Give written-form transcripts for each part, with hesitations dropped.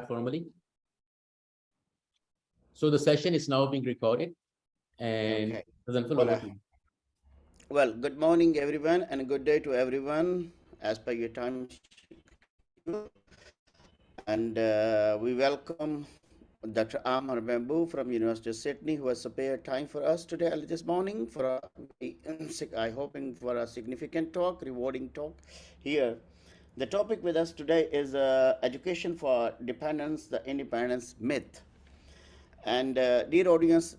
formally. So the session is now being recorded, and Okay. Zanfal, Well, over to you. well, good morning, everyone, and a good day to everyone as per your time schedule. And we welcome Dr. Amar Bamboo from University of Sydney, who has spared time for us today, this morning, for a I hoping for a significant talk, rewarding talk here. The topic with us today is education for dependence, the independence myth. And dear audience,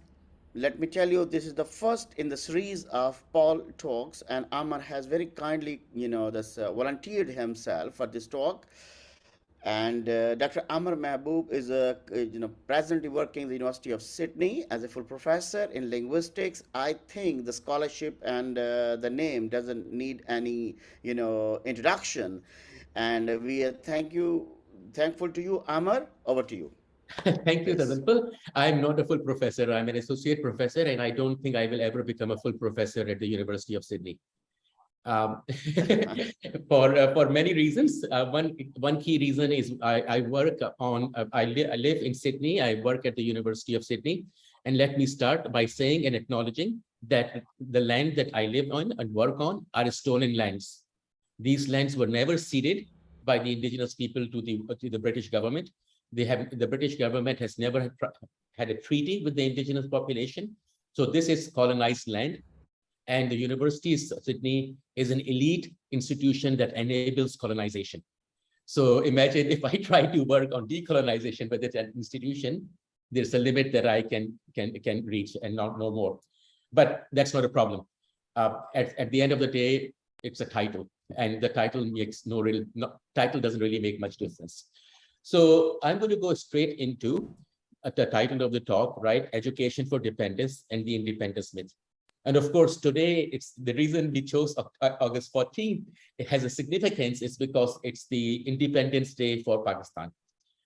let me tell you, this is the first in the series of Paul talks, and Amar has very kindly, volunteered himself for this talk. And Dr. Amar Mahboob is presently working at the University of Sydney as a full professor in linguistics. I think the scholarship and the name doesn't need any, introduction. And we are thankful to you, Amar. Over to you, Thank you, please. Zanfal. I'm not a full professor. I'm an associate professor, and I don't think I will ever become a full professor at the University of Sydney. Um, for many reasons. One key reason is I work on I live in Sydney. I work at the University of Sydney, and let me start by saying and acknowledging that the land that I live on and work on are stolen lands. These lands were never ceded by the Indigenous people to the British government. The British government has never had a treaty with the Indigenous population. So this is colonized land. And the University of Sydney is an elite institution that enables colonization. So imagine if I try to work on decolonization with an institution, there's a limit that I can reach and not no more. But that's not a problem. At the end of the day, it's a title, and the title makes title doesn't really make much difference. So I'm going to go straight into the title of the talk, right? Education for Dependence and the Independence Myth. And of course, today, it's the reason we chose August 14th. It has a significance. It's because it's the Independence Day for Pakistan.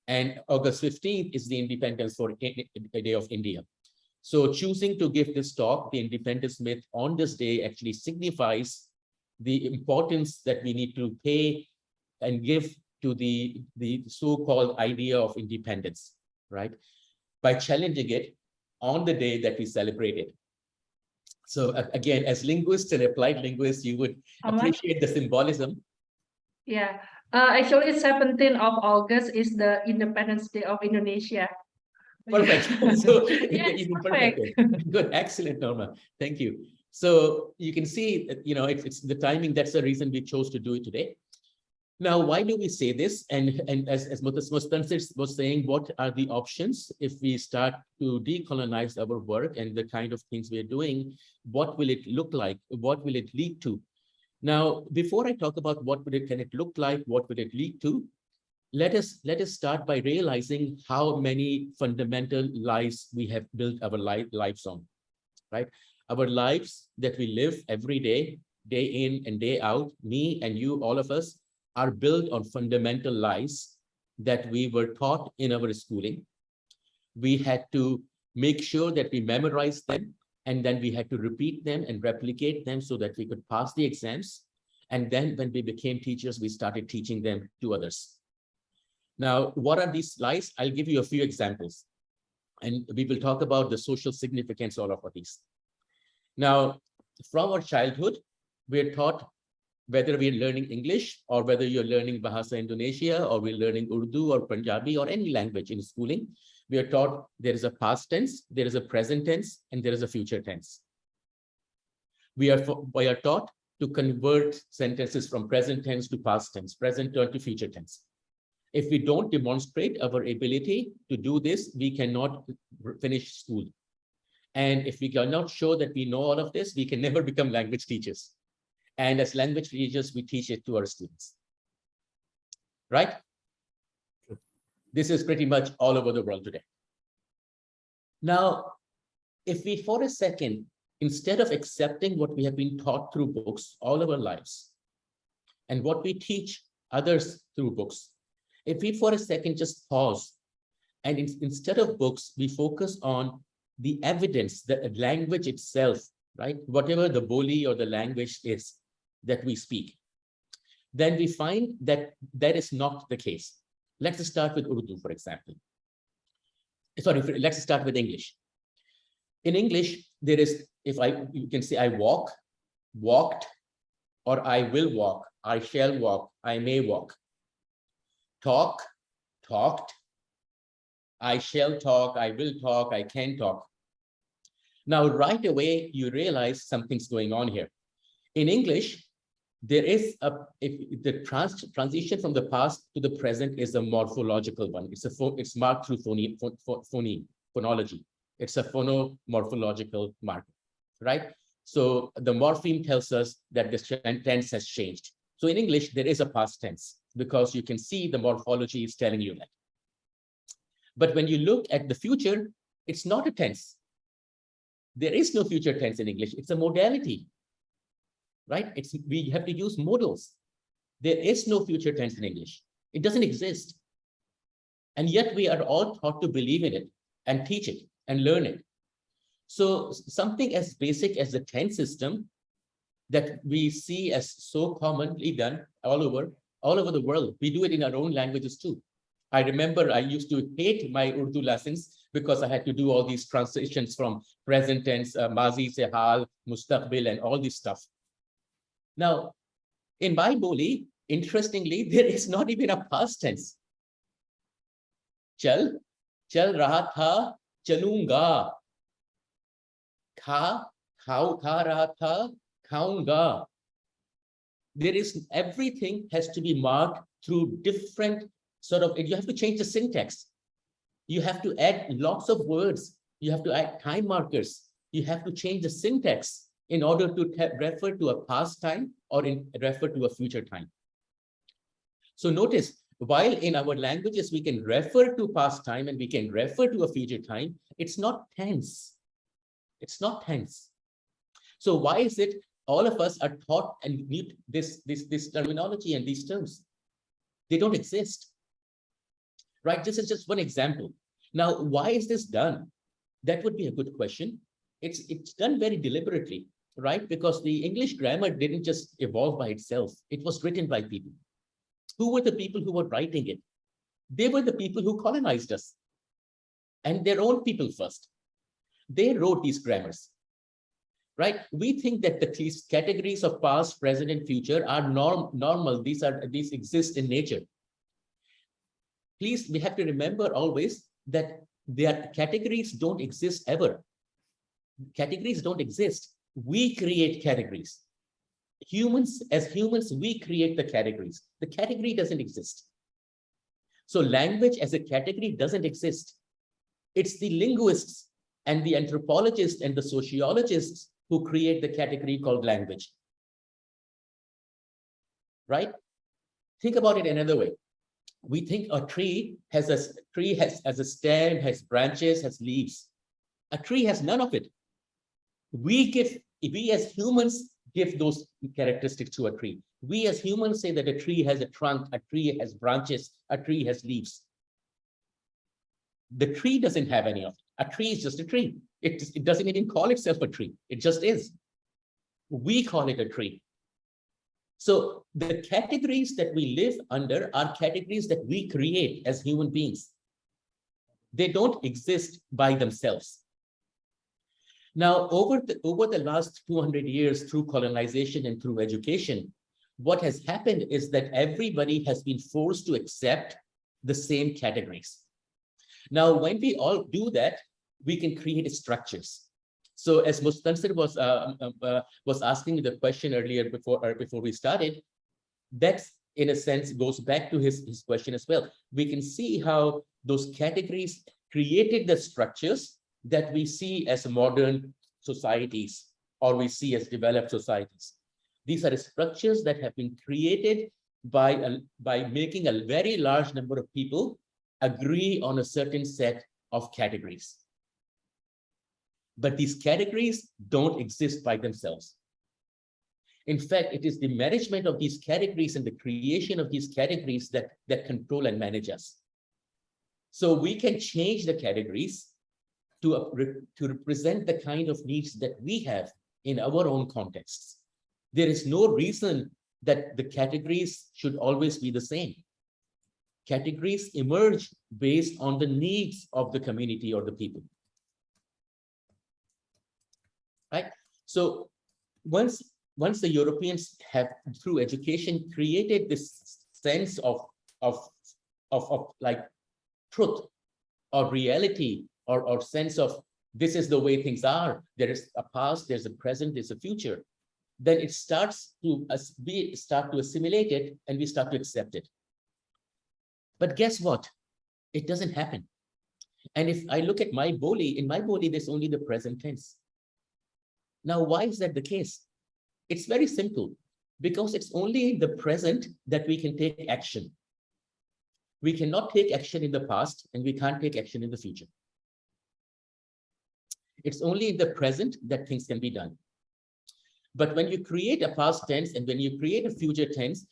And August 15th is the Independence Day of India. So choosing to give this talk, the Independence Myth, on this day actually signifies the importance that we need to pay and give to the so-called idea of independence, right? By challenging it on the day that we celebrate it. So again, as linguists and applied linguists, you would appreciate the symbolism. Yeah, actually, 17th of August is the Independence Day of Indonesia. Perfect. So yeah, even perfect. Good, excellent, Norma. Thank you. So you can see, it's the timing. That's the reason we chose to do it today. Now, why do we say this? And as Mustansir was saying, what are the options if we start to decolonize our work and the kind of things we're doing? What will it look like? What will it lead to? Now, before I talk about can it look like, what will it lead to? Let us start by realizing how many fundamental lies we have built our lives on, right? Our lives that we live every day, day in and day out, me and you, all of us, are built on fundamental lies that we were taught in our schooling. We had to make sure that we memorized them, and then we had to repeat them and replicate them so that we could pass the exams. And then when we became teachers, we started teaching them to others. Now, what are these lies? I'll give you a few examples, and we will talk about the social significance of all of these. Now, from our childhood, we're taught, whether we're learning English or whether you're learning Bahasa Indonesia or we're learning Urdu or Punjabi or any language in schooling, we are taught there is a past tense, there is a present tense, and there is a future tense. We are taught to convert sentences from present tense to past tense, present tense to future tense. If we don't demonstrate our ability to do this, we cannot finish school. And if we cannot show that we know all of this, we can never become language teachers. And as language teachers, we teach it to our students. Right? This is pretty much all over the world today. Now, if we for a second, instead of accepting what we have been taught through books all our lives, and what we teach others through books, if we for a second just pause, and instead of books, we focus on the evidence, the language itself, right? Whatever the Boli or the language is that we speak, then we find that that is not the case. Let's start with Urdu, for example. Sorry, let's start with English. In English, there is, you can say I walk, walked, or I will walk, I shall walk, I may walk. Talk, talked, I shall talk, I will talk, I can talk. Now, right away, you realize something's going on here. In English, there is the transition from the past to the present is a morphological one. It's marked through phonology. It's a phonomorphological marker, right? So the morpheme tells us that the tense has changed. So in English, there is a past tense because you can see the morphology is telling you that. But when you look at the future, it's not a tense. There is no future tense in English. It's a modality, right? We have to use modals. There is no future tense in English. It doesn't exist. And yet we are all taught to believe in it and teach it and learn it. So something as basic as the tense system that we see as so commonly done all over the world. We do it in our own languages too. I remember I used to hate my Urdu lessons because I had to do all these transitions from present tense, mazi se hal, mustaqbil, and all this stuff. Now, in my Boli, interestingly, there is not even a past tense. Chal raha tha, chalunga. Kha raha tha, khaunga. There is, everything has to be marked through different sort of, you have to change the syntax. You have to add lots of words. You have to add time markers. You have to change the syntax in order to refer to a past time or refer to a future time. So notice, while in our languages, we can refer to past time and we can refer to a future time, it's not tense. It's not tense. So why is it all of us are taught and need this terminology and these terms? They don't exist. Right, this is just one example. Now, why is this done? That would be a good question. It's done very deliberately, right? Because the English grammar didn't just evolve by itself. It was written by people. Who were the people who were writing it? They were the people who colonized us. And their own people first. They wrote these grammars, right? We think that these categories of past, present, and future are normal. These exist in nature. Please, we have to remember always that their categories don't exist ever. Categories don't exist. We create categories. As humans, we create the categories. The category doesn't exist. So language as a category doesn't exist. It's the linguists and the anthropologists and the sociologists who create the category called language. Right? Think about it another way. We think a tree has a stem, has branches, has leaves. A tree has none of it. We as humans give those characteristics to a tree. We as humans say that a tree has a trunk, a tree has branches, a tree has leaves. The tree doesn't have any of it. A tree is just a tree. It doesn't even call itself a tree. It just is. We call it a tree. So the categories that we live under are categories that we create as human beings. They don't exist by themselves. Now, over the last 200 years through colonization and through education, what has happened is that everybody has been forced to accept the same categories. Now, when we all do that, we can create structures. So as Mustansir was asking the question earlier before we started, that in a sense goes back to his question as well. We can see how those categories created the structures that we see as modern societies or we see as developed societies. These are structures that have been created by making a very large number of people agree on a certain set of categories. But these categories don't exist by themselves. In fact, it is the management of these categories and the creation of these categories that control and manage us. So we can change the categories to represent the kind of needs that we have in our own contexts. There is no reason that the categories should always be the same. categories emerge based on the needs of the community or the people. Right? So once the Europeans have, through education, created this sense of like truth or reality or sense of this is the way things are, there is a past, there's a present, there's a future, then it starts to start to assimilate it and we start to accept it. But guess what? It doesn't happen. And if I look at my Boli, in my Boli, there's only the present tense. Now, why is that the case? It's very simple, because it's only in the present that we can take action. We cannot take action in the past and we can't take action in the future. It's only in the present that things can be done. But when you create a past tense and when you create a future tense,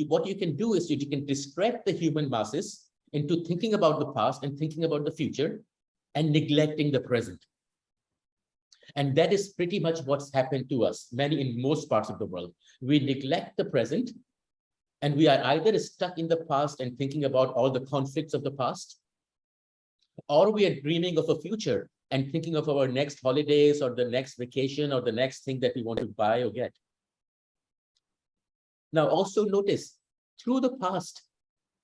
what you can do is you can distract the human masses into thinking about the past and thinking about the future and neglecting the present. And that is pretty much what's happened to us, in most parts of the world. We neglect the present and we are either stuck in the past and thinking about all the conflicts of the past, or we are dreaming of a future and thinking of our next holidays or the next vacation or the next thing that we want to buy or get. Now, also notice, through the past,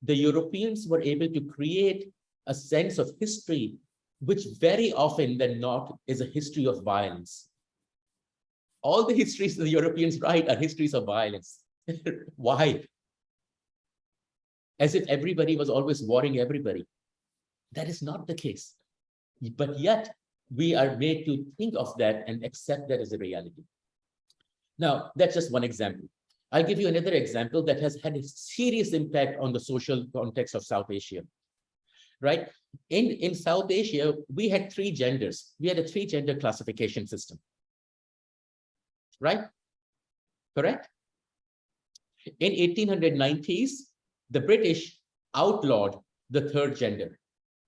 the Europeans were able to create a sense of history, which very often than not is a history of violence. All the histories the Europeans write are histories of violence. Why? As if everybody was always warring everybody. That is not the case. But yet, we are made to think of that and accept that as a reality. Now, that's just one example. I'll give you another example that has had a serious impact on the social context of South Asia. Right? In South Asia, we had 3 genders. We had a 3-gender classification system. Right? Correct? In 1890s, the British outlawed the 3rd gender,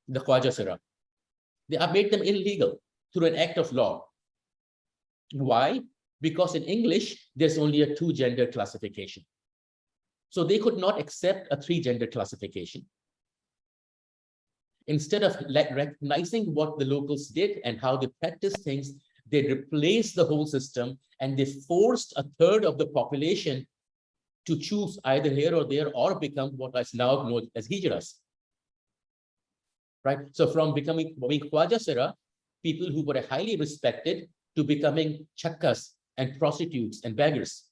the Khwajasara. They have made them illegal through an act of law. Why? Because in English, there's only a 2-gender classification. So they could not accept a 3-gender classification. Instead of recognizing what the locals did and how they practiced things, they replaced the whole system and they forced a 1/3 of the population to choose either here or there or become what is now known as Hijras. Right? So from becoming Khwajasara, people who were highly respected, to becoming chakkas and prostitutes and beggars.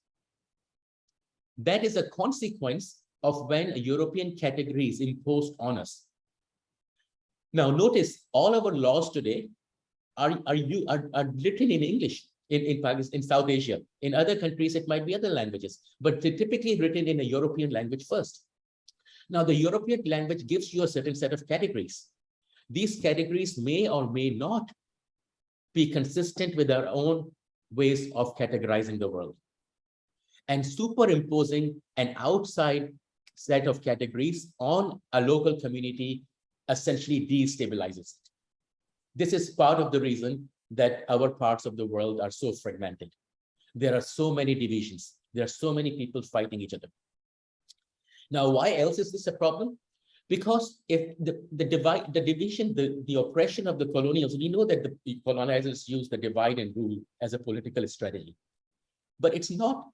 That is a consequence of when European categories imposed on us. Now notice all our laws today are written in English in Pakistan, in South Asia. In other countries, it might be other languages, but they're typically written in a European language first. Now the European language gives you a certain set of categories. These categories may or may not be consistent with our own ways of categorizing the world. And superimposing an outside set of categories on a local community essentially destabilizes it. This is part of the reason that our parts of the world are so fragmented. There are so many divisions. There are so many people fighting each other. Now, why else is this a problem? Because if the oppression of the colonials, we know that the colonizers use the divide and rule as a political strategy. But it's not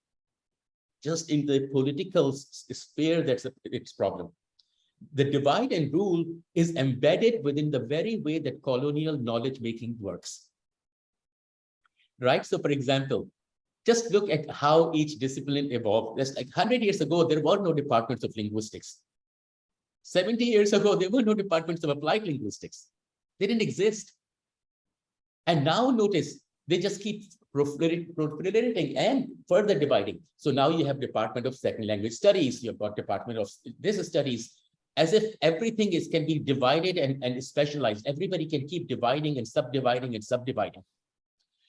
just in the political sphere that's its problem. The divide and rule is embedded within the very way that colonial knowledge making works. Right? So for example, just look at how each discipline evolved. Just like 100 years ago, there were no departments of linguistics. 70 years ago, there were no departments of applied linguistics. They didn't exist. And now notice, they just keep proliferating and further dividing. So now you have Department of Second Language Studies, you've got Department of this studies, as if everything can be divided and specialized. Everybody can keep dividing and subdividing and subdividing.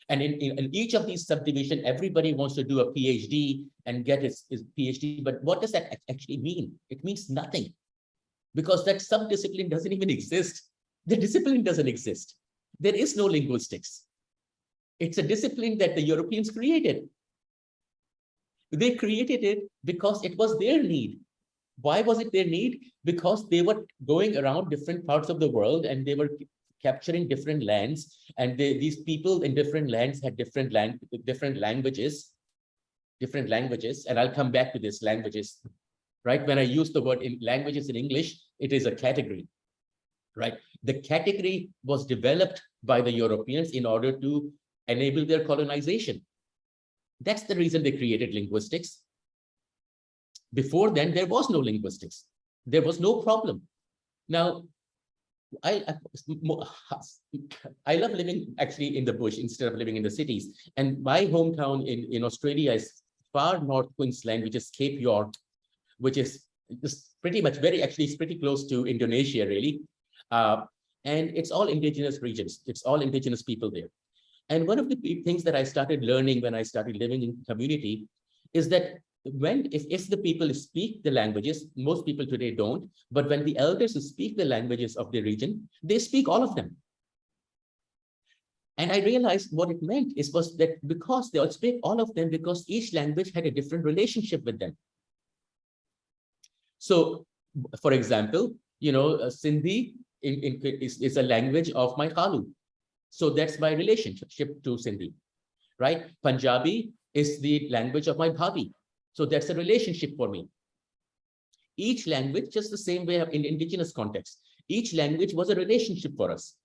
And in each of these subdivisions, everybody wants to do a PhD and get his PhD. But what does that actually mean? It means nothing, because that subdiscipline doesn't even exist. The discipline doesn't exist. There is no linguistics. It's a discipline that the Europeans created. They created it because it was their need. Why was it their need? Because they were going around different parts of the world and they were capturing different lands. And these people in different lands had different languages. And I'll come back to this languages, right? When I use the word in languages in English, it is a category, right? The category was developed by the Europeans in order to enable their colonization. That's the reason they created linguistics. Before then, there was no linguistics. There was no problem. Now, I love living actually in the bush instead of living in the cities. And my hometown in Australia is far north Queensland, which is Cape York, which is just pretty much it's pretty close to Indonesia, really. And it's all indigenous regions. It's all indigenous people there. And one of the things that I started learning when I started living in community is that if the people speak the languages, most people today don't, but when the elders speak the languages of the region, they speak all of them. And I realized what it meant was that because they all speak all of them, because each language had a different relationship with them. So, for example, Sindhi is a language of my Khalu. So that's my relationship to Sindhi, right? Punjabi is the language of my Bhabi. So that's a relationship for me. Each language, just the same way in indigenous context, each language was a relationship for us.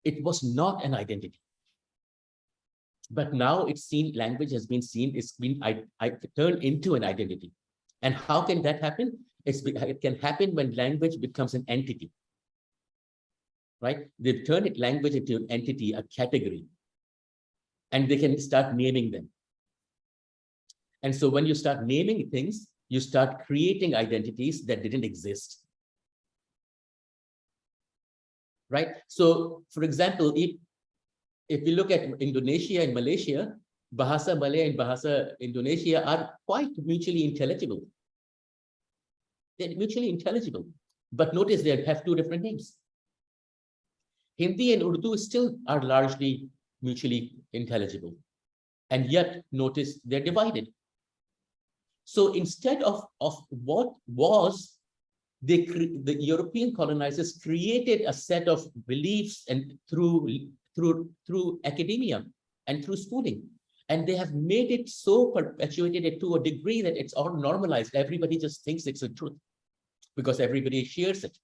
It was not an identity. But now language has been seen, I turned into an identity. And how can that happen? It can happen when language becomes an entity, right? They've turned language into an entity, a category, and they can start naming them. And so when you start naming things, you start creating identities that didn't exist, right? So, for example, if we look at Indonesia and Malaysia, Bahasa Malay and Bahasa Indonesia are quite mutually intelligible. They're mutually intelligible, but notice they have two different names. Hindi and Urdu still are largely mutually intelligible, and yet notice they're divided. So instead of what was, the European colonizers created a set of beliefs and through academia and through schooling. And they have made it so perpetuated it to a degree that it's all normalized. Everybody just thinks it's the truth because everybody shares it.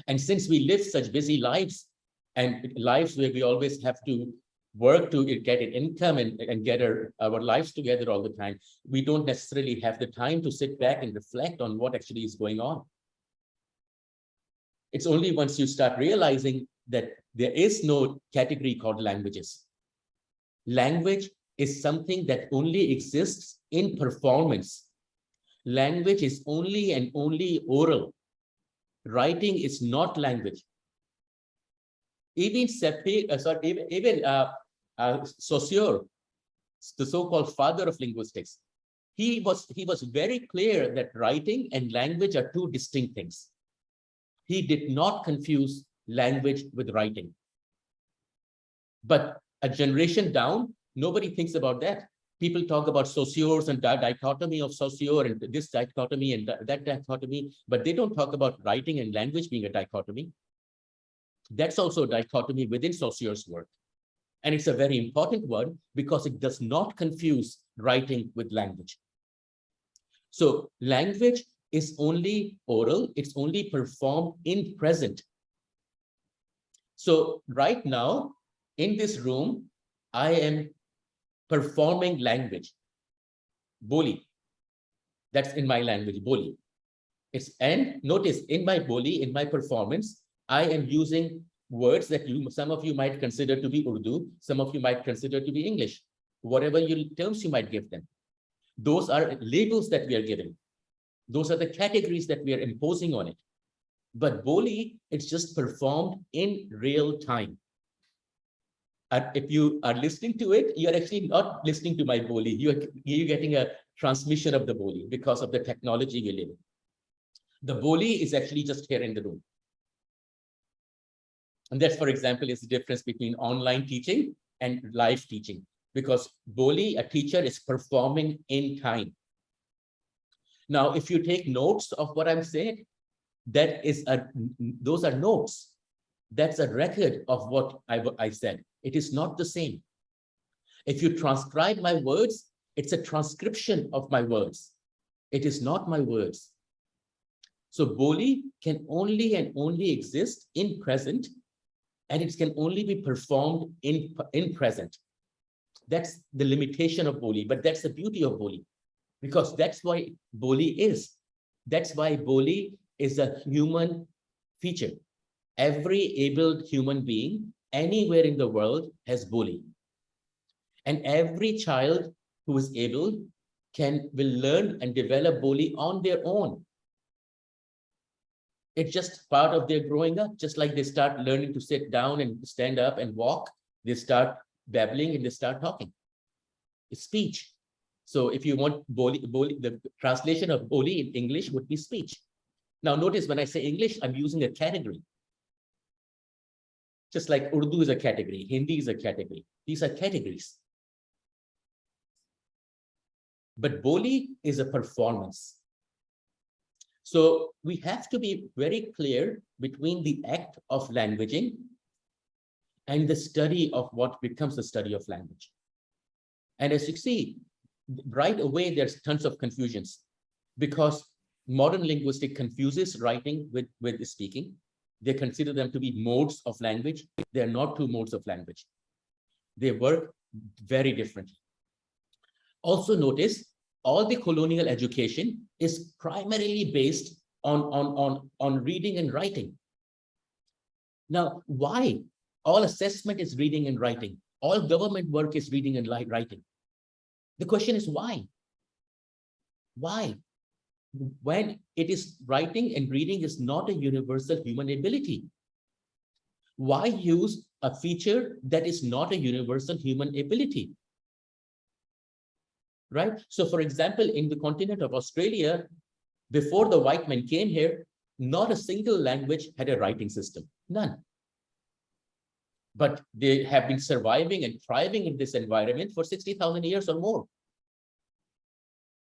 And since we live such busy lives and lives where we always have to work to get an income and get our lives together all the time, we don't necessarily have the time to sit back and reflect on what actually is going on. It's only once you start realizing that there is no category called languages. Language is something that only exists in performance. Language is only and only oral. Writing is not language. Even Saussure, the so-called father of linguistics, he was very clear that writing and language are two distinct things. He did not confuse language with writing. But a generation down, nobody thinks about that. People talk about Saussure's and dichotomy of Saussure and this dichotomy and that dichotomy, but they don't talk about writing and language being a dichotomy. That's also a dichotomy within Saussure's work. And it's a very important one because it does not confuse writing with language. So language is only oral, it's only performed in present. So right now, in this room, I am performing language. Boli. That's in my language, Boli. And notice in my Boli, in my performance, I am using words that some of you might consider to be Urdu, some of you might consider to be English, whatever terms you might give them. Those are labels that we are giving. Those are the categories that we are imposing on it. But Boli, it's just performed in real time. And if you are listening to it, you're actually not listening to my Boli. You're getting a transmission of the Boli because of the technology we live in. The Boli is actually just here in the room. And that's, for example, is the difference between online teaching and live teaching. Because Boli, a teacher, is performing in time. Now, if you take notes of what I'm saying, those are notes. That's a record of what I said. It is not the same. If you transcribe my words, it's a transcription of my words. It is not my words. So Boli can only and only exist in present, and it can only be performed in present. That's the limitation of Boli, but that's the beauty of Boli, because that's why Boli is. That's why Boli is a human feature. Every abled human being anywhere in the world has Boli. And every child who is able will learn and develop Boli on their own. It's just part of their growing up, just like they start learning to sit down and stand up and walk, they start babbling and they start talking. It's speech. So if you want Boli, the translation of Boli in English would be speech. Now notice when I say English, I'm using a category. Just like Urdu is a category, Hindi is a category. These are categories. But Boli is a performance. So we have to be very clear between the act of languaging and the study of what becomes the study of language. And as you see, right away, there's tons of confusions because modern linguistics confuses writing with speaking. They consider them to be modes of language. They're not two modes of language. They work very differently. Also notice all the colonial education is primarily based on reading and writing. Now, why? All assessment is reading and writing. All government work is reading and writing. The question is why? Why? When it is writing and reading is not a universal human ability. Why use a feature that is not a universal human ability? Right? So for example, in the continent of Australia, before the white men came here, not a single language had a writing system, none. But they have been surviving and thriving in this environment for 60,000 years or more.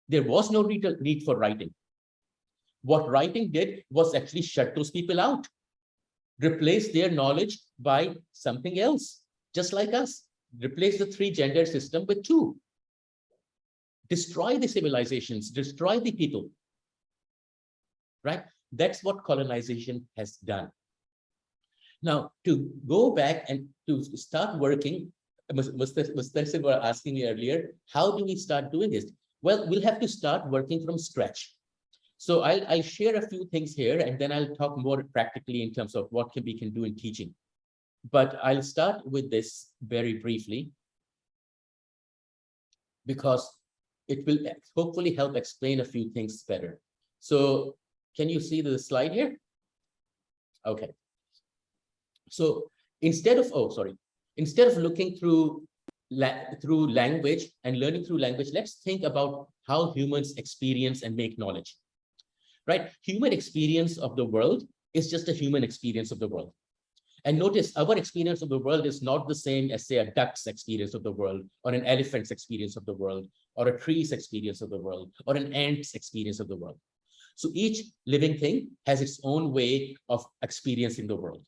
There was no need for writing. What writing did was actually shut those people out, replace their knowledge by something else, just like us, replace the 3-gender system with 2. Destroy the civilizations, destroy the people, right? That's what colonization has done. Now, to go back and to start working, Mustasib was asking me earlier, how do we start doing this? Well, we'll have to start working from scratch. So I'll share a few things here, and then I'll talk more practically in terms of what we can do in teaching. But I'll start with this very briefly, because it will hopefully help explain a few things better. So can you see the slide here? Okay. So instead of looking through language and learning through language, let's think about how humans experience and make knowledge, right? Human experience of the world is just a human experience of the world. And notice our experience of the world is not the same as, say, a duck's experience of the world, or an elephant's experience of the world, or a tree's experience of the world, or an ant's experience of the world. So each living thing has its own way of experiencing the world.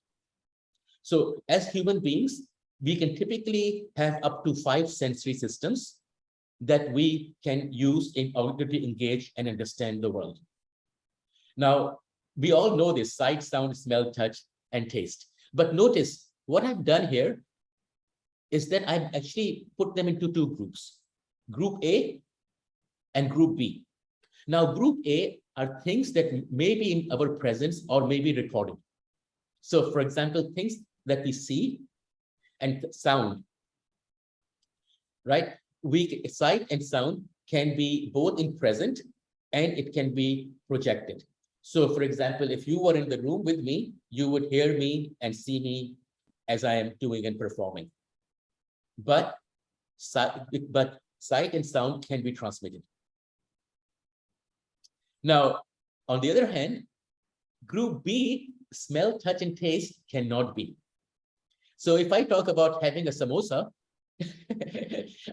So as human beings, we can typically have up to 5 sensory systems that we can use in order to engage and understand the world. Now, we all know this: sight, sound, smell, touch, and taste. But notice what I've done here is that I've actually put them into 2 groups, Group A and Group B. Now, Group A are things that may be in our presence or may be recorded. So, for example, things that we see and sound, right? Sight and sound can be both in present and it can be projected. So, for example, if you were in the room with me, you would hear me and see me as I am doing and performing. But sight and sound can be transmitted. Now, on the other hand, Group B, smell, touch, and taste cannot be. So if I talk about having a samosa,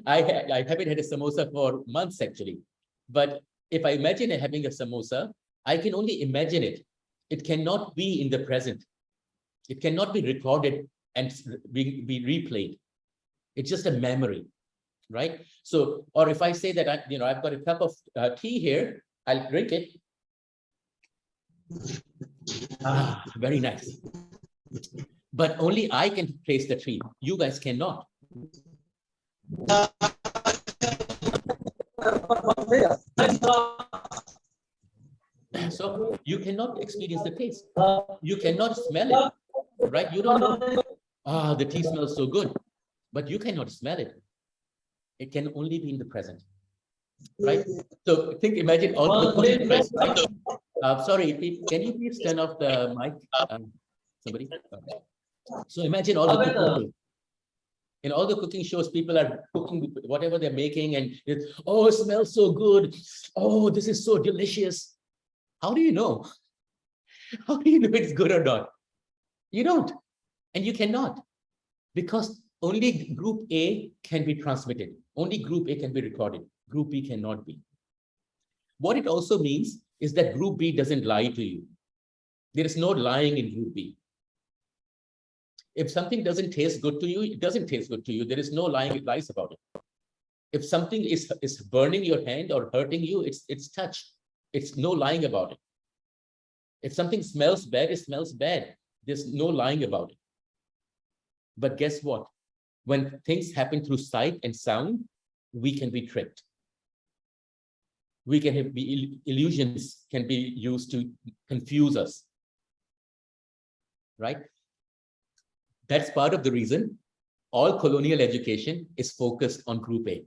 I haven't had a samosa for months actually, but if I imagine having a samosa, I can only imagine it. It cannot be in the present. It cannot be recorded and be replayed. It's just a memory, right? So, or if I say that I've got a cup of tea here, I'll drink it. Ah, very nice. But only I can taste the tea. You guys cannot. So you cannot experience the taste. You cannot smell it, right? You don't know, the tea smells so good, but you cannot smell it. It can only be in the present, right? So imagine all the cooking friends, right? Sorry, can you please turn off the mic? Somebody? Okay. So imagine all the cooking. In all the cooking shows, people are cooking whatever they're making, and oh, it smells so good. Oh, this is so delicious. How do you know? How do you know it's good or not? You don't, and you cannot, because only group A can be transmitted. Only group A can be recorded. Group B cannot be. What it also means is that group B doesn't lie to you. There is no lying in group B. If something doesn't taste good to you, it doesn't taste good to you. There is no lying lies about it. If something is burning your hand or hurting you, it's touch. It's no lying about it. If something smells bad, it smells bad. There's no lying about it. But guess what? When things happen through sight and sound, we can be tricked. We can be illusions can be used to confuse us, right? That's part of the reason all colonial education is focused on group A,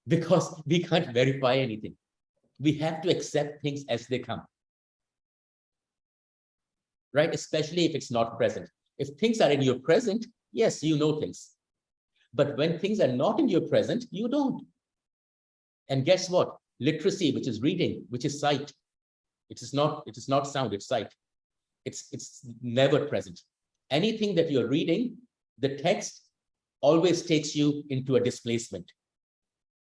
because we can't verify anything. We have to accept things as they come, right? Especially if it's not present. If things are in your present, yes, you know things. But when things are not in your present, you don't. And guess what? Literacy, which is reading, which is sight, it is not sound, it's sight. It's never present. Anything that you're reading, the text always takes you into a displacement.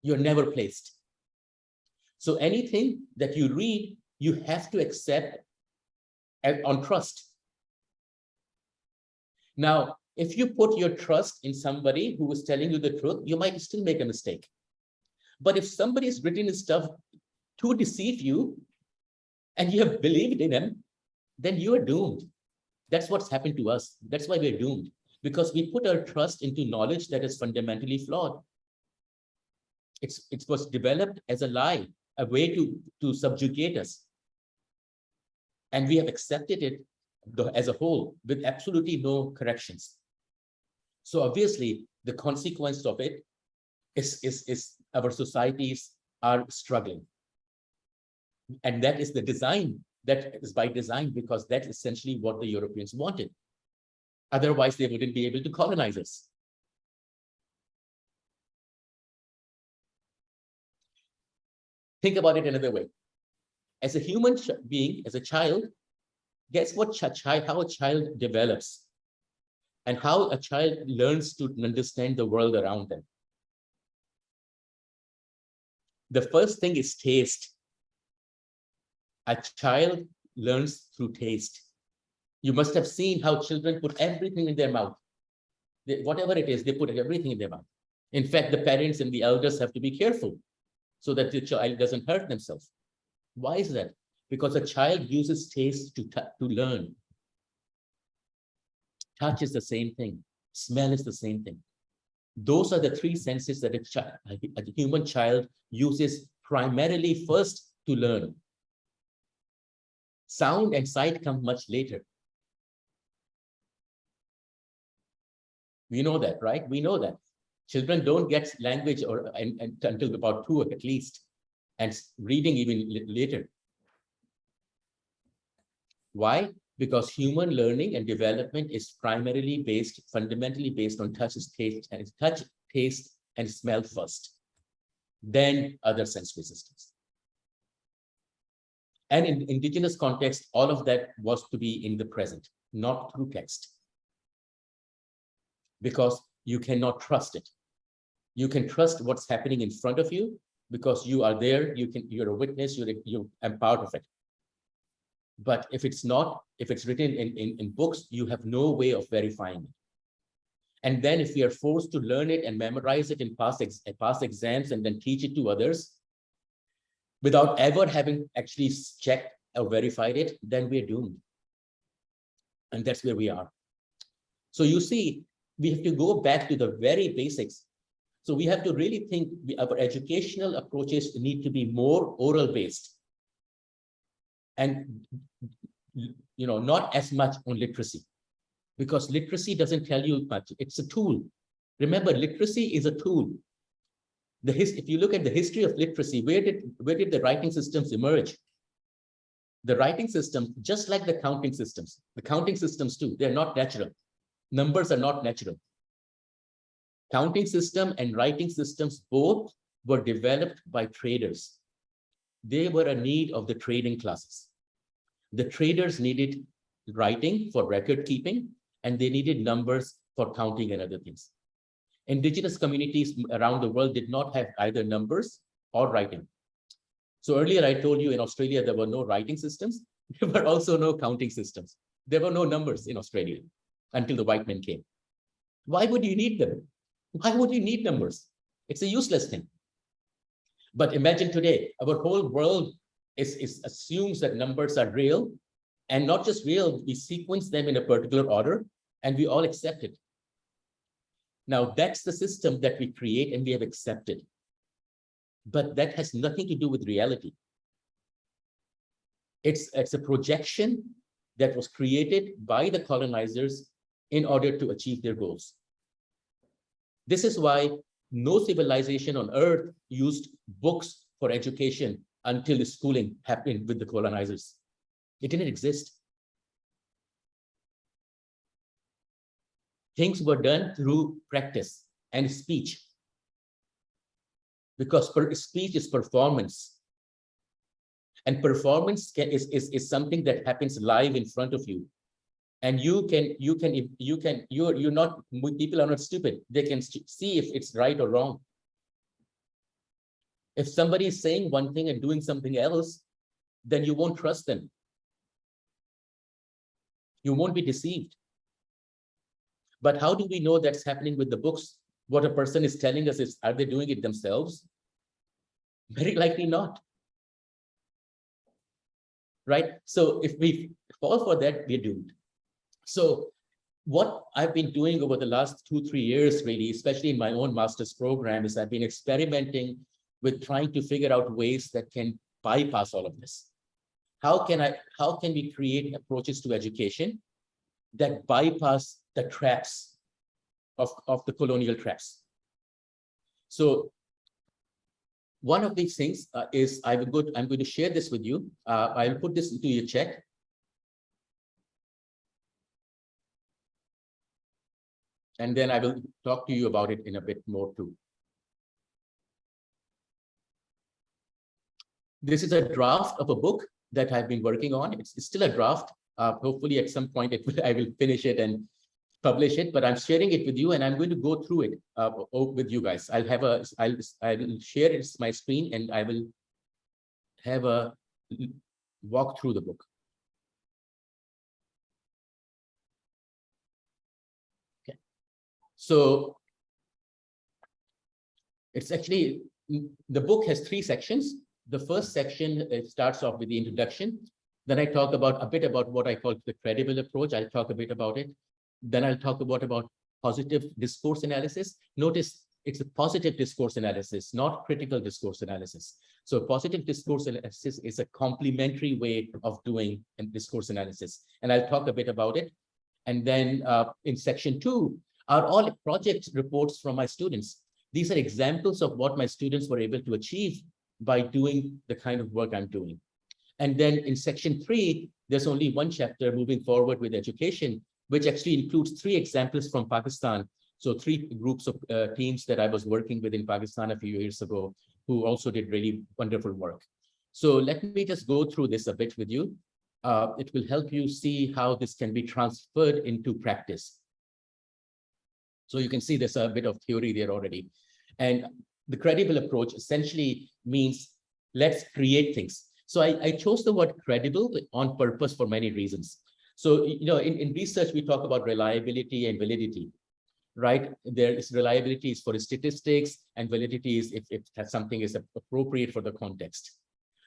You're never placed. So anything that you read, you have to accept on trust. Now, if you put your trust in somebody who is telling you the truth, you might still make a mistake. But if somebody has written stuff to deceive you and you have believed in him, then you are doomed. That's what's happened to us. That's why we're doomed, because we put our trust into knowledge that is fundamentally flawed. It was developed as a lie, a way to subjugate us. And we have accepted it as a whole with absolutely no corrections. So obviously, the consequence of it is our societies are struggling. And that is the design. That is by design, because that's essentially what the Europeans wanted. Otherwise, they wouldn't be able to colonize us. Think about it another way. As a human being, as a child, guess what how a child develops and how a child learns to understand the world around them. The first thing is taste. A child learns through taste. You must have seen how children put everything in their mouth. Whatever it is, they put everything in their mouth. In fact, the parents and the elders have to be careful so that the child doesn't hurt themselves. Why is that? Because a child uses taste to learn. Touch is the same thing. Smell is the same thing. Those are the three senses that a human child uses primarily first to learn. Sound and sight come much later. We know that, right? We know that. Children don't get language until about 2 at least, and reading even later. Why? Because human learning and development is fundamentally based on touch, taste, and smell first, then other sensory systems. And in indigenous context, all of that was to be in the present, not through text. Because you cannot trust it. You can trust what's happening in front of you, because you are there, you're a witness, I'm part of it. But if it's not, if it's written in books, you have no way of verifying it. And then if we are forced to learn it and memorize it and pass exams and then teach it to others without ever having actually checked or verified it, then we're doomed. And that's where we are. So you see, we have to go back to the very basics. So we have to really think our educational approaches need to be more oral based. And not as much on literacy, because literacy doesn't tell you much. It's a tool. Remember, literacy is a tool. If you look at the history of literacy, where did the writing systems emerge? The writing system, just like the counting systems too, they're not natural. Numbers are not natural. Counting system and writing systems both were developed by traders. They were a need of the trading classes. The traders needed writing for record keeping, and they needed numbers for counting and other things. Indigenous communities around the world did not have either numbers or writing. So earlier I told you in Australia, there were no writing systems, there were also no counting systems. There were no numbers in Australia until the white men came. Why would you need them? Why would you need numbers? It's a useless thing. But imagine today, our whole world assumes that numbers are real, and not just real, we sequence them in a particular order, and we all accept it. Now, that's the system that we create and we have accepted. But that has nothing to do with reality. It's a projection that was created by the colonizers in order to achieve their goals. This is why no civilization on Earth used books for education until the schooling happened with the colonizers. It didn't exist. Things were done through practice and speech, because speech is performance. And performance is something that happens live in front of you. And you're not, people are not stupid. They can see if it's right or wrong. If somebody is saying one thing and doing something else, then you won't trust them. You won't be deceived. But how do we know that's happening with the books? What a person is telling us is, are they doing it themselves? Very likely not. Right? So if we fall for that, we're doomed. So what I've been doing over the last 2-3 years, really, especially in my own master's program, is I've been experimenting with trying to figure out ways that can bypass all of this. How can we create approaches to education that bypass the traps of the colonial traps? So one of these things is I'm going to share this with you. I'll put this into your chat. And then I will talk to you about it in a bit more too. This is a draft of a book that I've been working on. It's still a draft. Hopefully at some point I will finish it and publish it, but I'm sharing it with you, and I'm going to go through it with you guys. I will share my screen, and I will have a walk through the book. Okay. So it's actually, the book has 3 sections. The first section, it starts off with the introduction. Then I talk about a bit about what I call the credible approach. I'll talk a bit about it. Then I'll talk about positive discourse analysis. Notice it's a positive discourse analysis, not critical discourse analysis. So positive discourse analysis is a complementary way of doing a discourse analysis. And I'll talk a bit about it. And then in section 2 are all project reports from my students. These are examples of what my students were able to achieve by doing the kind of work I'm doing. And then in section 3, there's only one chapter, moving forward with education, which actually includes 3 examples from Pakistan. So 3 groups of teams that I was working with in Pakistan a few years ago, who also did really wonderful work. So let me just go through this a bit with you. It will help you see how this can be transferred into practice. So you can see there's a bit of theory there already. And The credible approach essentially means let's create things. So I chose the word credible on purpose for many reasons. So, in research, we talk about reliability and validity, right? There is reliability is for statistics, and validity is if something is appropriate for the context.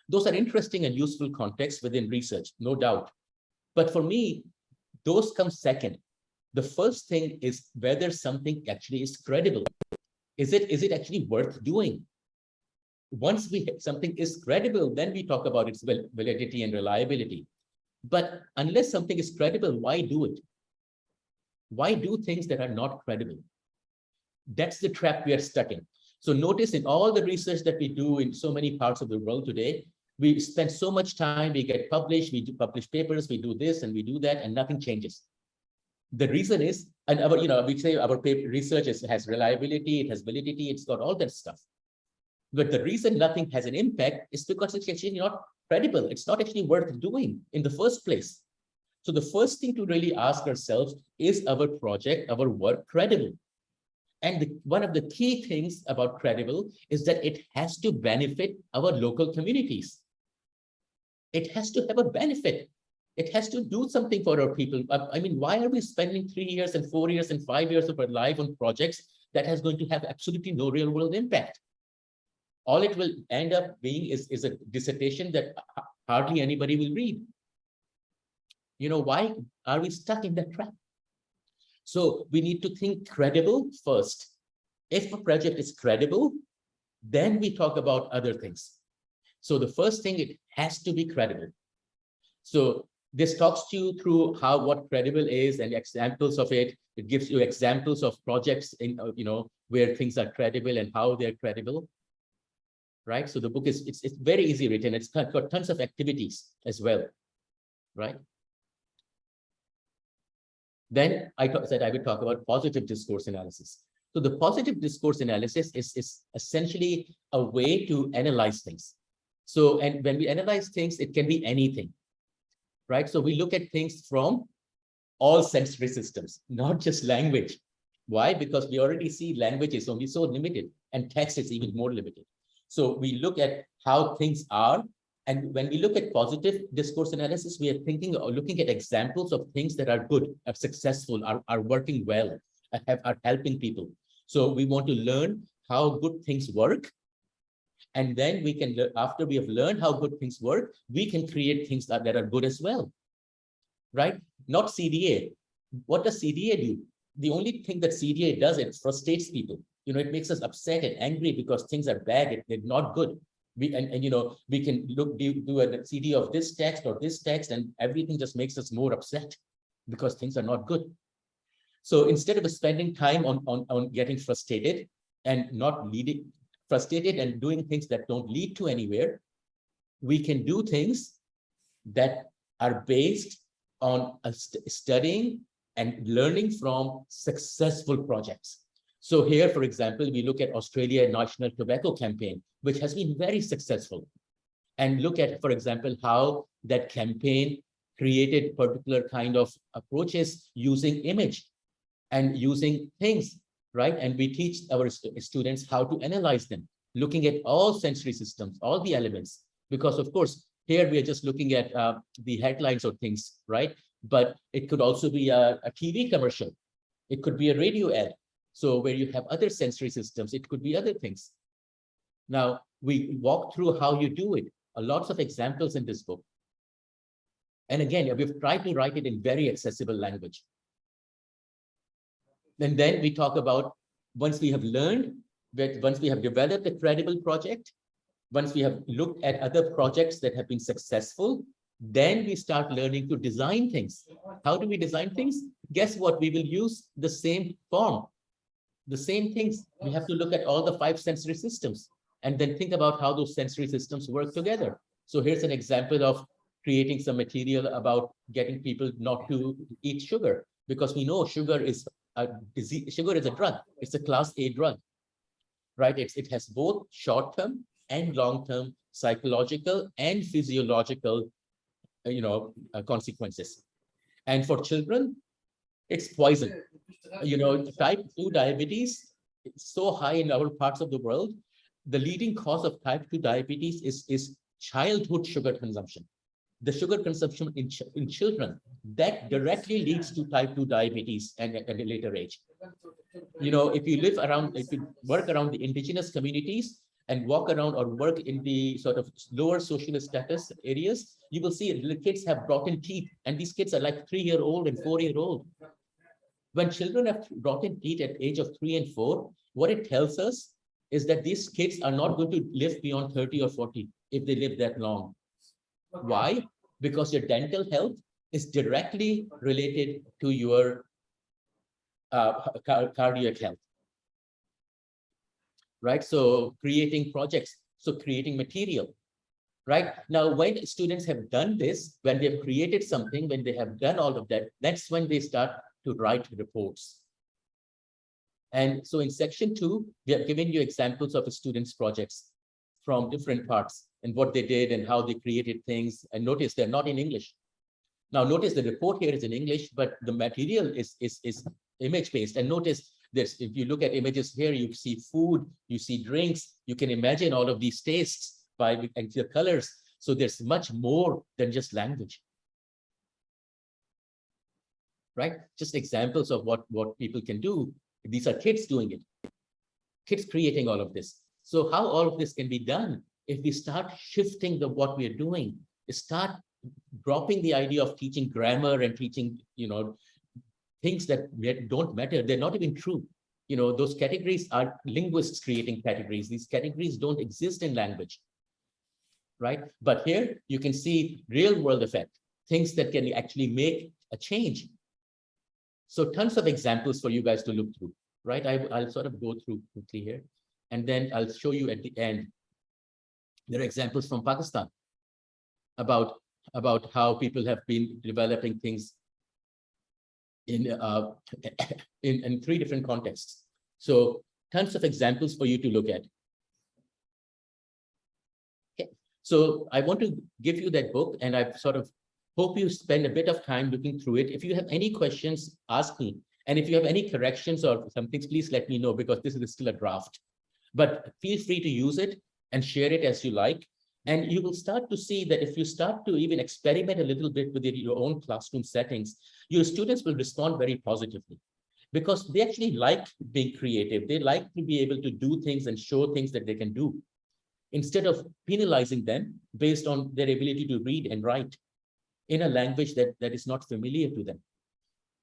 Those are interesting and useful contexts within research, no doubt. But for me, those come second. The first thing is whether something actually is credible. Is it actually worth doing? Once something is credible, then we talk about its validity and reliability. But unless something is credible, why do it? Why do things that are not credible? That's the trap we are stuck in. So notice in all the research that we do in so many parts of the world today, we spend so much time, we get published, we do publish papers, we do this and we do that, and nothing changes. The reason is, and our, we say our paper research has reliability, it has validity, it's got all that stuff. But the reason nothing has an impact is because it's actually not credible. It's not actually worth doing in the first place. So the first thing to really ask ourselves, is our project, our work credible? And one of the key things about credible is that it has to benefit our local communities. It has to have a benefit. It has to do something for our people. I mean, why are we spending 3 years and 4 years and 5 years of our life on projects that has going to have absolutely no real world impact? All it will end up being is a dissertation that hardly anybody will read. Why are we stuck in that trap? So we need to think credible first. If a project is credible, then we talk about other things. So the first thing, it has to be credible. So this talks to you through what credible is and examples of it. It gives you examples of projects in where things are credible and how they're credible. Right? So the book it's very easy written. It's got tons of activities as well, right? Then I said I would talk about positive discourse analysis. So the positive discourse analysis is essentially a way to analyze things. So, and when we analyze things, it can be anything, right? So we look at things from all sensory systems, not just language. Why? Because we already see language is only so limited, and text is even more limited. So we look at how things are. And when we look at positive discourse analysis, we are thinking or looking at examples of things that are good, are successful, are working well, are helping people. So we want to learn how good things work. And then we can, after we have learned how good things work, we can create things that are good as well, right? Not CDA. What does CDA do? The only thing that CDA does, it frustrates people. It makes us upset and angry because things are bad, they're not good. We can do a CD of this text or this text, and everything just makes us more upset because things are not good. So instead of spending time on getting frustrated and frustrated and doing things that don't lead to anywhere, we can do things that are based on studying and learning from successful projects. So here, for example, we look at Australia National Tobacco Campaign, which has been very successful, and look at, for example, how that campaign created particular kind of approaches using image and using things, right? And we teach our students how to analyze them, looking at all sensory systems, all the elements, because of course, here we are just looking at the headlines of things, right? But it could also be a TV commercial. It could be a radio ad. So where you have other sensory systems, it could be other things. Now, we walk through how you do it. Lots of examples in this book. And again, we've tried to write it in very accessible language. And then we talk about, once we have learned, that once we have developed a credible project, once we have looked at other projects that have been successful, then we start learning to design things. How do we design things? Guess what? We will use the same form. The same things. We have to look at all the 5 sensory systems and then think about how those sensory systems work together. So here's an example of creating some material about getting people not to eat sugar, because we know sugar is a disease. Sugar is a drug. It's a class A drug, right? It has both short-term and long-term psychological and physiological, consequences. And for children, it's poison. Type 2 diabetes, it's so high in our parts of the world the leading cause of type 2 diabetes is childhood sugar consumption. The sugar consumption in children, that directly leads to type 2 diabetes and at a later age. You know, if you live around, if you work around the indigenous communities and walk around or work in the sort of lower social status areas, you will see the kids have rotten teeth, and these kids are like 3-year-old and 4-year-old. When children have rotten teeth at age of 3 and 4, what it tells us is that these kids are not going to live beyond 30 or 40 if they live that long. Why? Because your dental health is directly related to your cardiac health, right? So creating projects, so creating material, right? Now, when students have done this, when they've created something, when they have done all of that, that's when they start to write reports. And so in section 2, we have given you examples of students' projects from different parts and what they did and how they created things. And notice they're not in English. Now, notice the report here is in English, but the material is image-based. And notice this, if you look at images here, you see food, you see drinks, you can imagine all of these tastes by and the colors. So there's much more than just language. Right? Just examples of what people can do. These are kids doing it. Kids creating all of this. So how all of this can be done if we start shifting what we are doing, start dropping the idea of teaching grammar and teaching, you know, things that don't matter. They're not even true. You know, those categories are linguists creating categories. These categories don't exist in language, right? But here you can see real world effect, things that can actually make a change. So tons of examples for you guys to look through, right? I'll sort of go through quickly here, and then I'll show you at the end. There are examples from Pakistan about how people have been developing things in 3 different contexts. So tons of examples for you to look at. Okay. So I want to give you that book, and I sort of hope you spend a bit of time looking through it. If you have any questions, ask me. And if you have any corrections or some things, please let me know, because this is still a draft. But feel free to use it and share it as you like. And you will start to see that if you start to even experiment a little bit with your own classroom settings, your students will respond very positively, because they actually like being creative. They like to be able to do things and show things that they can do, instead of penalizing them based on their ability to read and write in a language that is not familiar to them,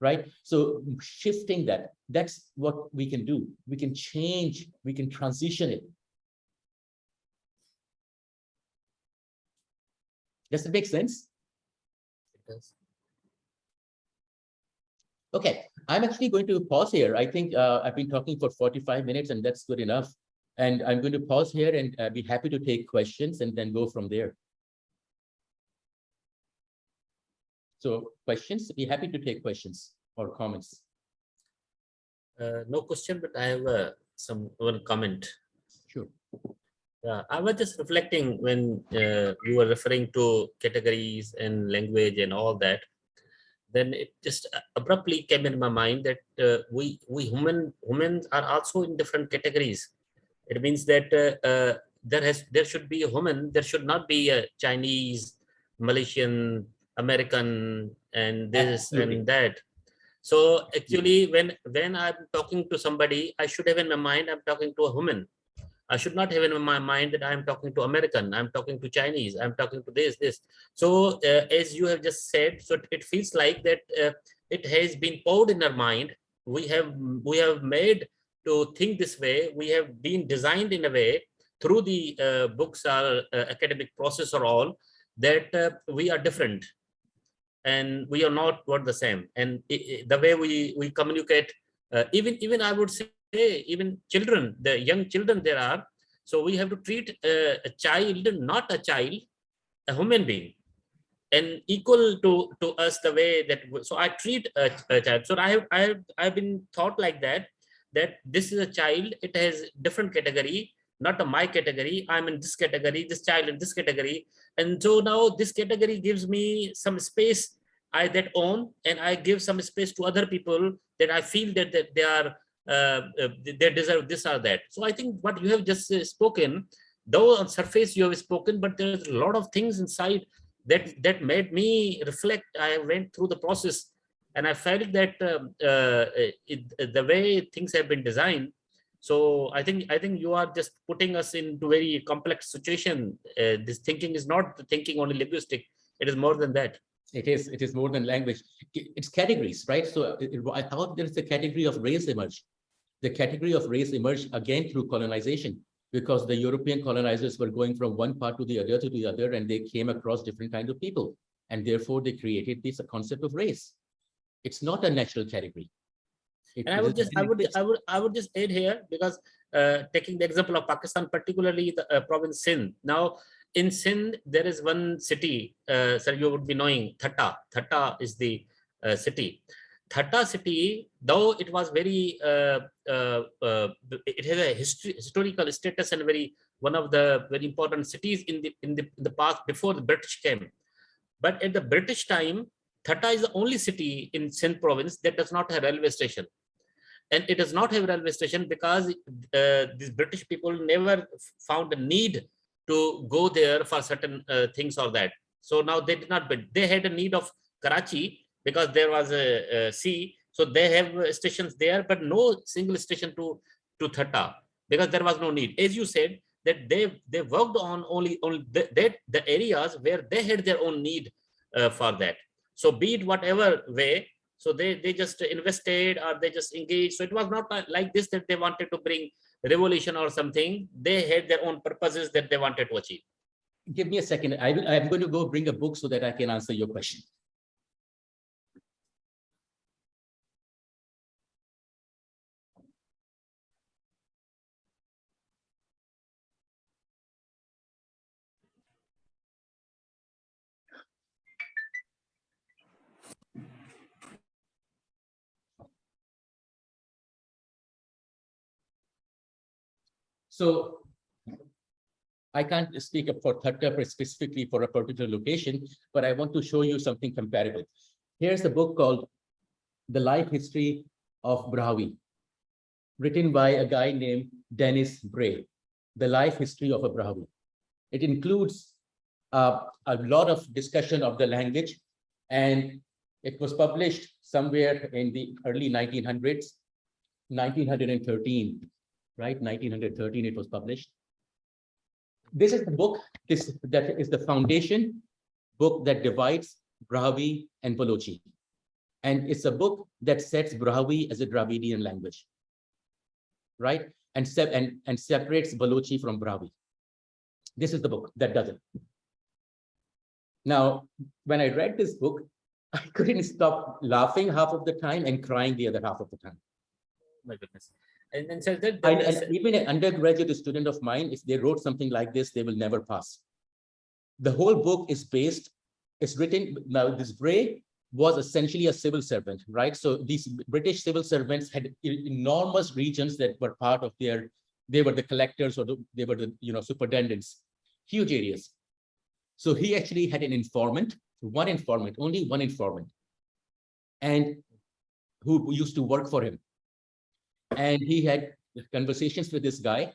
right? So shifting that's what we can do. We can change, we can transition it. Does it make sense? It does. Okay, I'm actually going to pause here. I think I've been talking for 45 minutes, and that's good enough. And I'm going to pause here and be happy to take questions and then go from there. So questions, be happy to take questions or comments. No question, but I have one comment. Sure. I was just reflecting when you were referring to categories and language and all that. Then it just abruptly came in my mind that we humans are also in different categories. It means that there should be a human. There should not be a Chinese, Malaysian, American, and this Absolutely. and that. So actually, when I'm talking to somebody, I should have in my mind I'm talking to a human. I should not have in my mind that I'm talking to American, I'm talking to Chinese, I'm talking to this. So as you have just said, so it feels like that it has been poured in our mind. We have made to think this way. We have been designed in a way through the books or academic process or all that we are different and we are not the same. And the way we communicate, even I would say, even children, the young children there are. So we have to treat a child, not a child, a human being, and equal to us the way that. So I treat a child. So I've been thought like that this is a child. It has different category, not my category. I'm in this category. This child in this category, and so now this category gives me some space I that own, and I give some space to other people that I feel that they are they deserve this or that. So I think what you have just spoken, though on surface you have spoken, but there's a lot of things inside that made me reflect. I went through the process, and I felt that the way things have been designed. So I think you are just putting us into very complex situation. This thinking is not the thinking only linguistic; it is more than that. It is more than language. It's categories, right? So I thought there is a category of race emerged. The category of race emerged again through colonization, because the European colonizers were going from one part to the other, and they came across different kinds of people. And therefore, they created this concept of race. It's not a natural category. And I would just add here, because taking the example of Pakistan, particularly the province Sindh. Now, in Sindh, there is one city, sir, you would be knowing, Thatta. Thatta is the city. Thatta city, though it was very, it has a historical status and one of the very important cities in the past before the British came. But at the British time, Thatta is the only city in Sindh province that does not have a railway station. And it does not have a railway station because these British people never found a need to go there for certain things or that. So now they did not, but they had a need of Karachi because there was a sea. So they have stations there, but no single station to Thatta because there was no need. As you said, that they worked on only the areas where they had their own need for that. So be it whatever way, so they just invested or they just engaged. So it was not like this that they wanted to bring revolution or something. They had their own purposes that they wanted to achieve. Give me a second. I'm going to go bring a book so that I can answer your question. So I can't speak for Thatta specifically for a particular location, but I want to show you something comparable. Here's a book called The Life History of Brahui, written by a guy named Dennis Bray. The Life History of a Brahui. It includes a lot of discussion of the language, and it was published somewhere in the early 1900s, 1913, right? 1913 it was published. This is the book, that is the foundation book that divides Brahui and Balochi. And it's a book that sets Brahui as a Dravidian language, right? And separates Balochi from Brahui. This is the book that does it. Now, when I read this book, I couldn't stop laughing half of the time and crying the other half of the time. My goodness. And so and even an undergraduate student of mine, if they wrote something like this, they will never pass. The whole book is written, now this Bray was essentially a civil servant, right? So these British civil servants had enormous regions that were part of they were the collectors or they were the superintendents, huge areas. So he actually had an informant, only one informant, and who used to work for him. And he had conversations with this guy.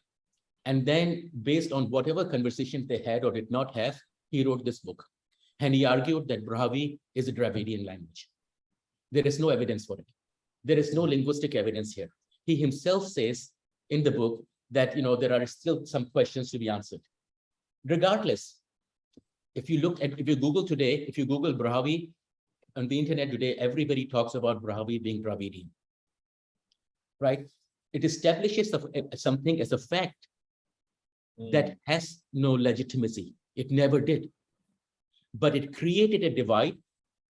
And then based on whatever conversations they had or did not have, he wrote this book. And he argued that Brahui is a Dravidian language. There is no evidence for it. There is no linguistic evidence here. He himself says in the book that there are still some questions to be answered. Regardless, if you Google today, if you Google Brahui on the internet today, everybody talks about Brahui being Dravidian. Right? It establishes something as a fact that has no legitimacy. It never did. But it created a divide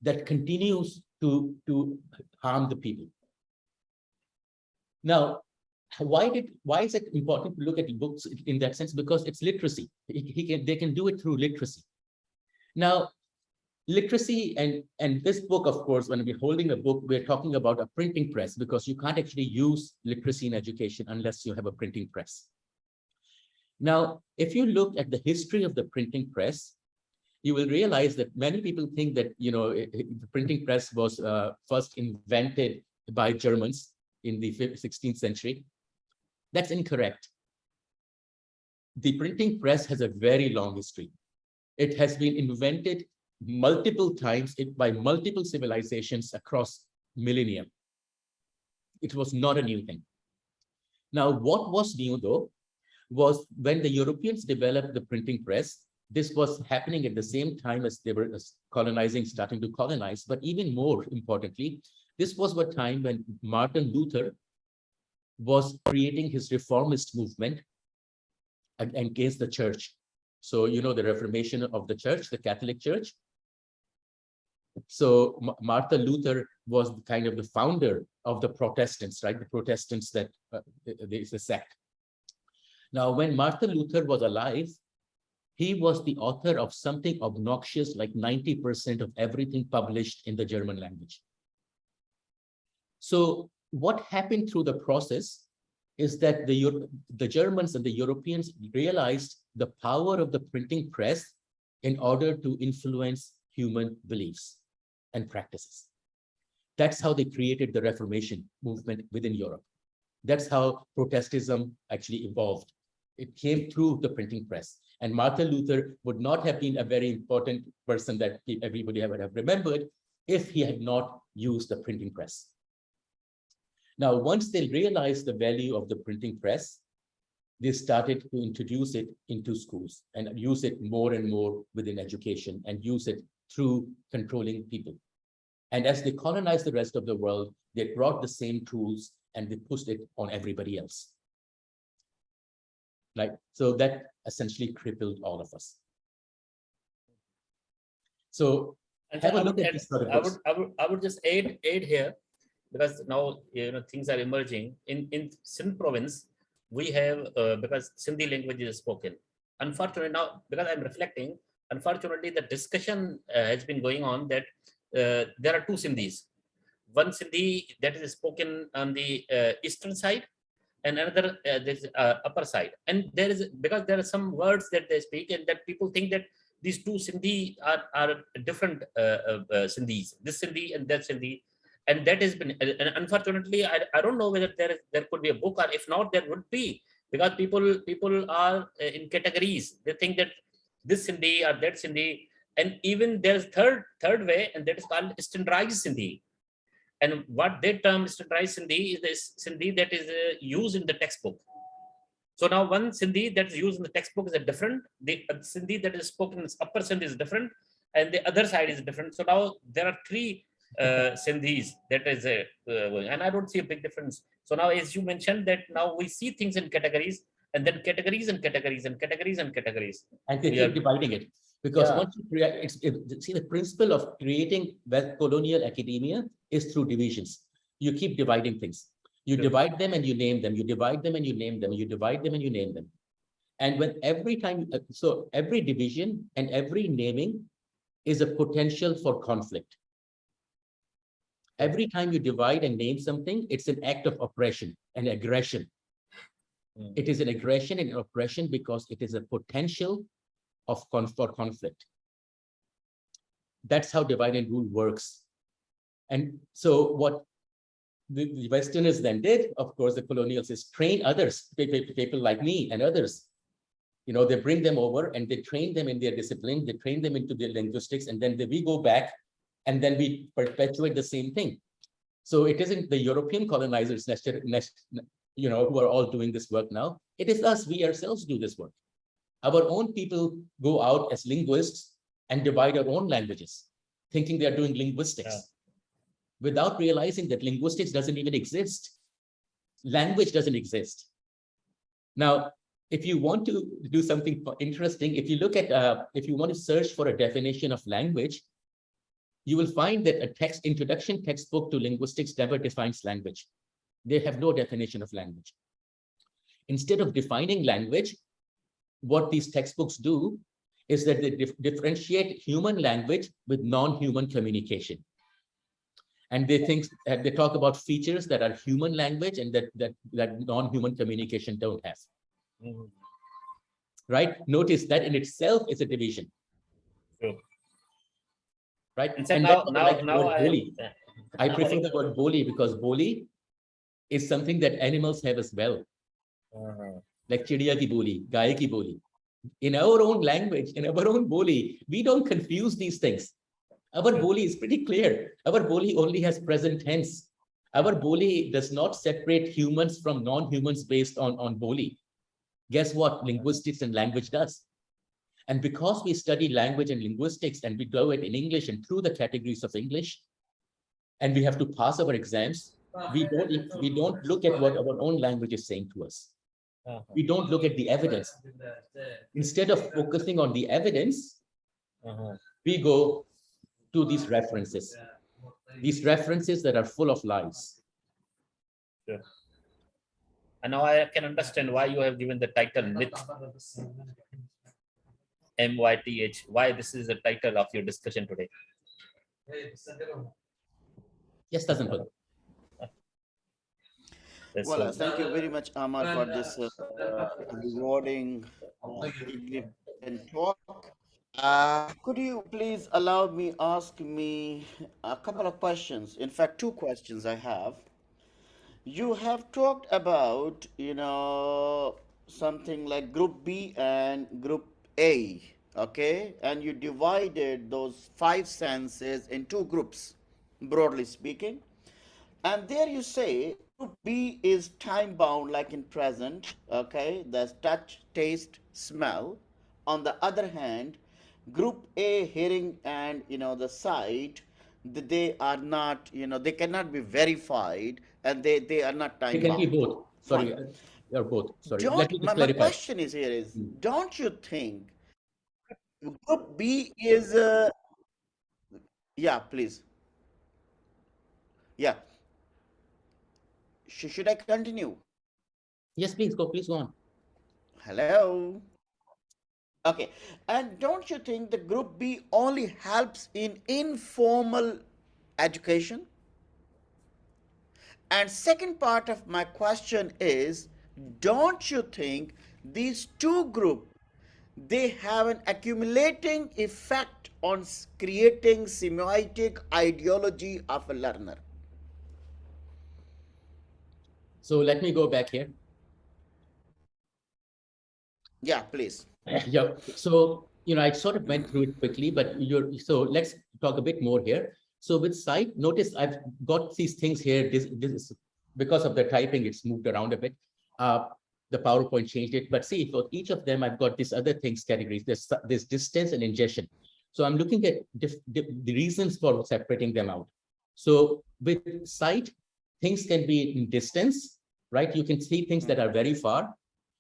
that continues to harm the people. Now, why is it important to look at books in that sense? Because it's literacy. They can do it through literacy. Now, literacy and this book, of course, when we're holding a book, we're talking about a printing press, because you can't actually use literacy in education unless you have a printing press. Now, if you look at the history of the printing press, you will realize that many people think that the printing press was first invented by Germans, in the 16th century. That's incorrect. The printing press has a very long history. It has been invented multiple times by multiple civilizations across millennia. It was not a new thing. Now, what was new though, was when the Europeans developed the printing press. This was happening at the same time as they were starting to colonize. But even more importantly, this was a time when Martin Luther was creating his reformist movement against the church. So, you know, the Reformation of the church, the Catholic Church. So Martin Luther was kind of the founder of the Protestants, right? The Protestants that is a sect. Now, when Martin Luther was alive, he was the author of something obnoxious like 90% of everything published in the German language. So what happened through the process is that the Germans and the Europeans realized the power of the printing press in order to influence human beliefs and practices. That's how they created the Reformation movement within Europe. That's how Protestantism actually evolved. It came through the printing press. And Martin Luther would not have been a very important person that everybody would have remembered if he had not used the printing press. Now, once they realized the value of the printing press, they started to introduce it into schools and use it more and more within education and use it through controlling people. And as they colonized the rest of the world, they brought the same tools and they pushed it on everybody else. Right? So that essentially crippled all of us. So have a look at this sort of books. I would just add here, because now things are emerging. In Sindh province, we have because Sindhi language is spoken. Unfortunately, now because I'm reflecting, unfortunately the discussion has been going on that there are two Sindhis. One Sindhi that is spoken on the eastern side, and another this upper side. And there is, because there are some words that they speak, and that people think that these two Sindhi are different Sindhis, this Sindhi and that Sindhi. And that has been, and unfortunately, I don't know whether there could be a book, or if not, there would be, because people are in categories. They think that this Sindhi or that Sindhi, and even there's third way, and that is called standardized Sindhi. And what they term standardized Sindhi is the Sindhi that is used in the textbook. So now one Sindhi that is used in the textbook is a different. The Sindhi that is spoken in upper Sindh is different, and the other side is different. So now there are three Sindhis that is and I don't see a big difference. So now, as you mentioned, that now we see things in categories, and then categories and categories and categories and categories. And they keep dividing it. Because once you create, see, the principle of creating colonial academia is through divisions. You keep dividing things. You divide them and you name them. You divide them and you name them. You divide them and you name them. And when every time, so every division and every naming is a potential for conflict. Every time you divide and name something, it's an act of oppression and aggression. It is an aggression and oppression because it is a potential for conflict. That's how divide and rule works. And so what the Westerners then did, of course, the colonials, is train others, people like me and others. They bring them over and they train them in their discipline, they train them into their linguistics, and then we go back and then we perpetuate the same thing. So it isn't the European colonizers, who are all doing this work now. It is us, we ourselves do this work. Our own people go out as linguists and divide our own languages, thinking they are doing linguistics, without realizing that linguistics doesn't even exist. Language doesn't exist. Now, if you want to do something interesting, if you look at, if you want to search for a definition of language, you will find that a introduction textbook to linguistics never defines language. They have no definition of language. Instead of defining language, what these textbooks do is that they differentiate human language with non-human communication. And they talk about features that are human language and that non-human communication don't have. Right? Notice that in itself is a division. Sure. Right? And so and now I prefer the word boli, because boli is something that animals have as well, like chidiya ki boli, gaye ki boli. In our own language, in our own boli, we don't confuse these things. Our boli is pretty clear. Our boli only has present tense. Our boli does not separate humans from non-humans based on boli. Guess what? Linguistics and language does. And because we study language and linguistics and we do it in English and through the categories of English, and we have to pass our exams, we don't look at what our own language is saying to us. We don't look at the evidence. Instead of focusing on the evidence, we go to these references that are full of lies. Sure. And now I can understand why you have given the title myth, MYTH, why this is the title of your discussion today. Yes, doesn't hurt. Well, thank you very much, Amar, for this rewarding, significant talk. Could you please allow me ask me a couple of questions? In fact, two questions I have. You have talked about, something like Group B and Group A, okay? And you divided those 5 senses in 2 groups, broadly speaking. And there you say Group B is time bound, like in present, okay? That's touch, taste, smell. On the other hand, Group A, hearing and the sight, they are not, they cannot be verified, and they are not time It can be bound. both. Sorry, they're both. Sorry. Let me just My clarify. question is here is, don't you think Group B is, yeah, please. Yeah. Should I continue? Yes, please go on. Hello. Okay. And don't you think the Group B only helps in informal education? And second part of my question is, don't you think these 2 groups, they have an accumulating effect on creating semiotic ideology of a learner? So let me go back here. Yeah, please. Yeah. So, I sort of went through it quickly, but so let's talk a bit more here. So with sight, notice I've got these things here. This is because of the typing, it's moved around a bit. The PowerPoint changed it, but see, for each of them, I've got these other things categories. There's distance and ingestion. So I'm looking at the reasons for separating them out. So with sight, things can be in distance, right? You can see things that are very far,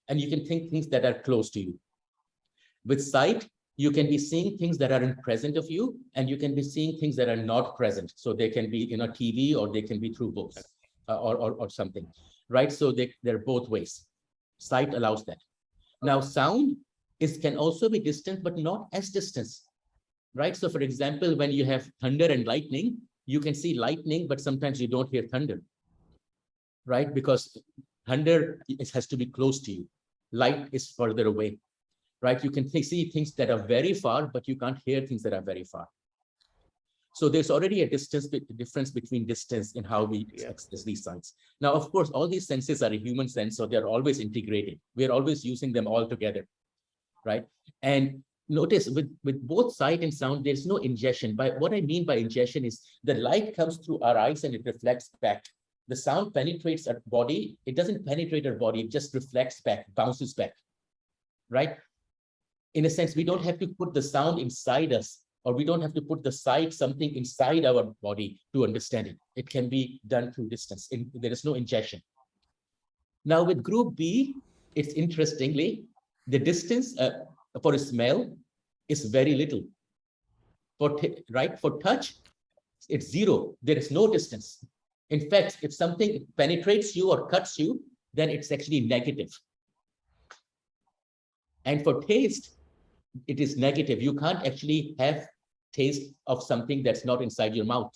and you can think things that are close to you. With sight, you can be seeing things that are in present of you, and you can be seeing things that are not present. So they can be TV, or they can be through books or something, right? So they're both ways. Sight allows that. Now, sound can also be distant, but not as distant, right? So for example, when you have thunder and lightning, you can see lightning, but sometimes you don't hear thunder, right? Because thunder has to be close to you. Light is further away, right? You can see things that are very far, but you can't hear things that are very far. So there's already a difference between distance in how we access these sights. Now, of course, all these senses are a human sense, so they're always integrated. We're always using them all together, right? And notice with both sight and sound, there's no ingestion. By what I mean by ingestion is the light comes through our eyes and it reflects back. The sound penetrates our body. It doesn't penetrate our body. It just reflects back, bounces back, right? In a sense, we don't have to put the sound inside us, or we don't have to put the sight something inside our body to understand it. It can be done through distance. There is no ingestion. Now with Group B, it's interestingly, the distance for a smell is very little. For touch, it's 0. There is no distance. In fact, if something penetrates you or cuts you, then it's actually negative. And for taste, it is negative. You can't actually have taste of something that's not inside your mouth.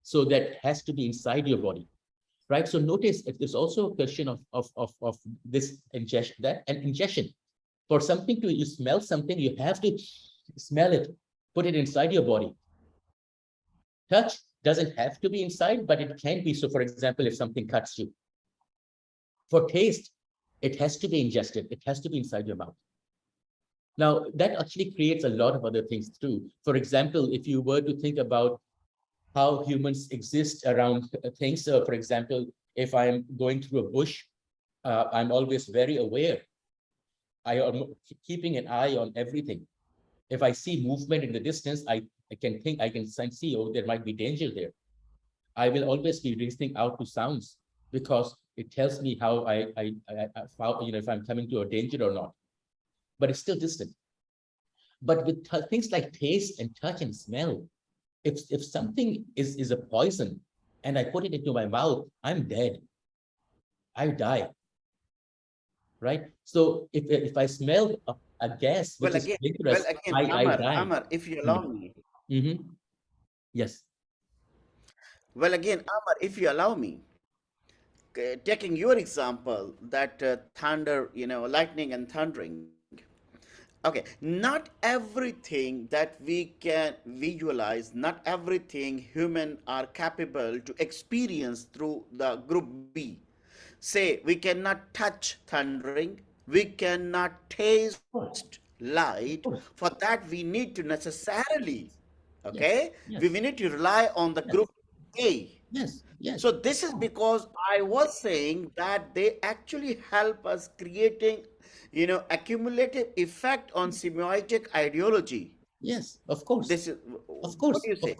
So that has to be inside your body, right? So notice if there's also a question of this ingestion. For something you smell something, you have to smell it, put it inside your body. Touch, doesn't have to be inside, but it can be. So for example, if something cuts you, for taste, it has to be ingested. It has to be inside your mouth. Now, that actually creates a lot of other things too. For example, if you were to think about how humans exist around things, for example, if I'm going through a bush, I'm always very aware. I am keeping an eye on everything. If I see movement in the distance, I can see, oh, there might be danger there. I will always be listening out to sounds because it tells me how if I'm coming to a danger or not. But it's still distant. But with things like taste and touch and smell, if something is a poison and I put it into my mouth, I'm dead. I die. Right? So if I smell a gas which is dangerous, I die. Amar, if you allow me. Mm-hmm. Yes. Well, again, Amar, if you allow me, taking your example, that thunder, lightning and thundering. Okay, not everything that we can visualize, not everything human are capable to experience through the group B. Say, we cannot touch thundering, we cannot taste light. For that, we need to necessarily, okay, Yes. we need to rely on the group A. Yes. Yes. So this is because I was saying that they actually help us creating, accumulative effect on semiotic ideology. Yes, of course. This is, Of what course, do you say?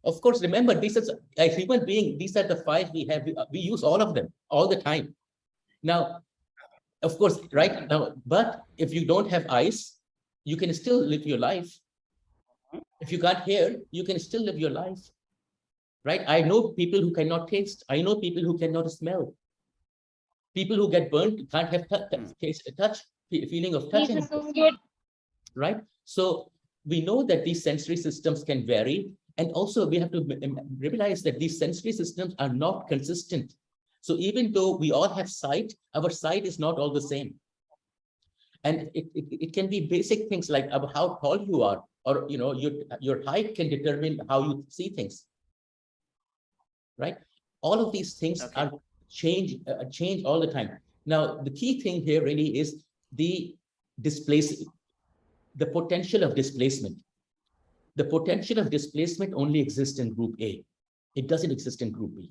of course. Remember, this is a human being. These are the five we have. We use all of them all the time. Now, of course, right now, but if you don't have eyes, you can still live your life. If you can't hear, you can still live your life. Right? I know people who cannot taste. I know people who cannot smell. People who get burnt can't have touch, feeling of touch. Right? So we know that these sensory systems can vary. And also we have to realize that these sensory systems are not consistent. So even though we all have sight, our sight is not all the same. And it can be basic things like how tall you are, or your height can determine how you see things. Right? All of these things are change all the time. Now, the key thing here really is the potential of displacement. The potential of displacement only exists in group A. It doesn't exist in group B.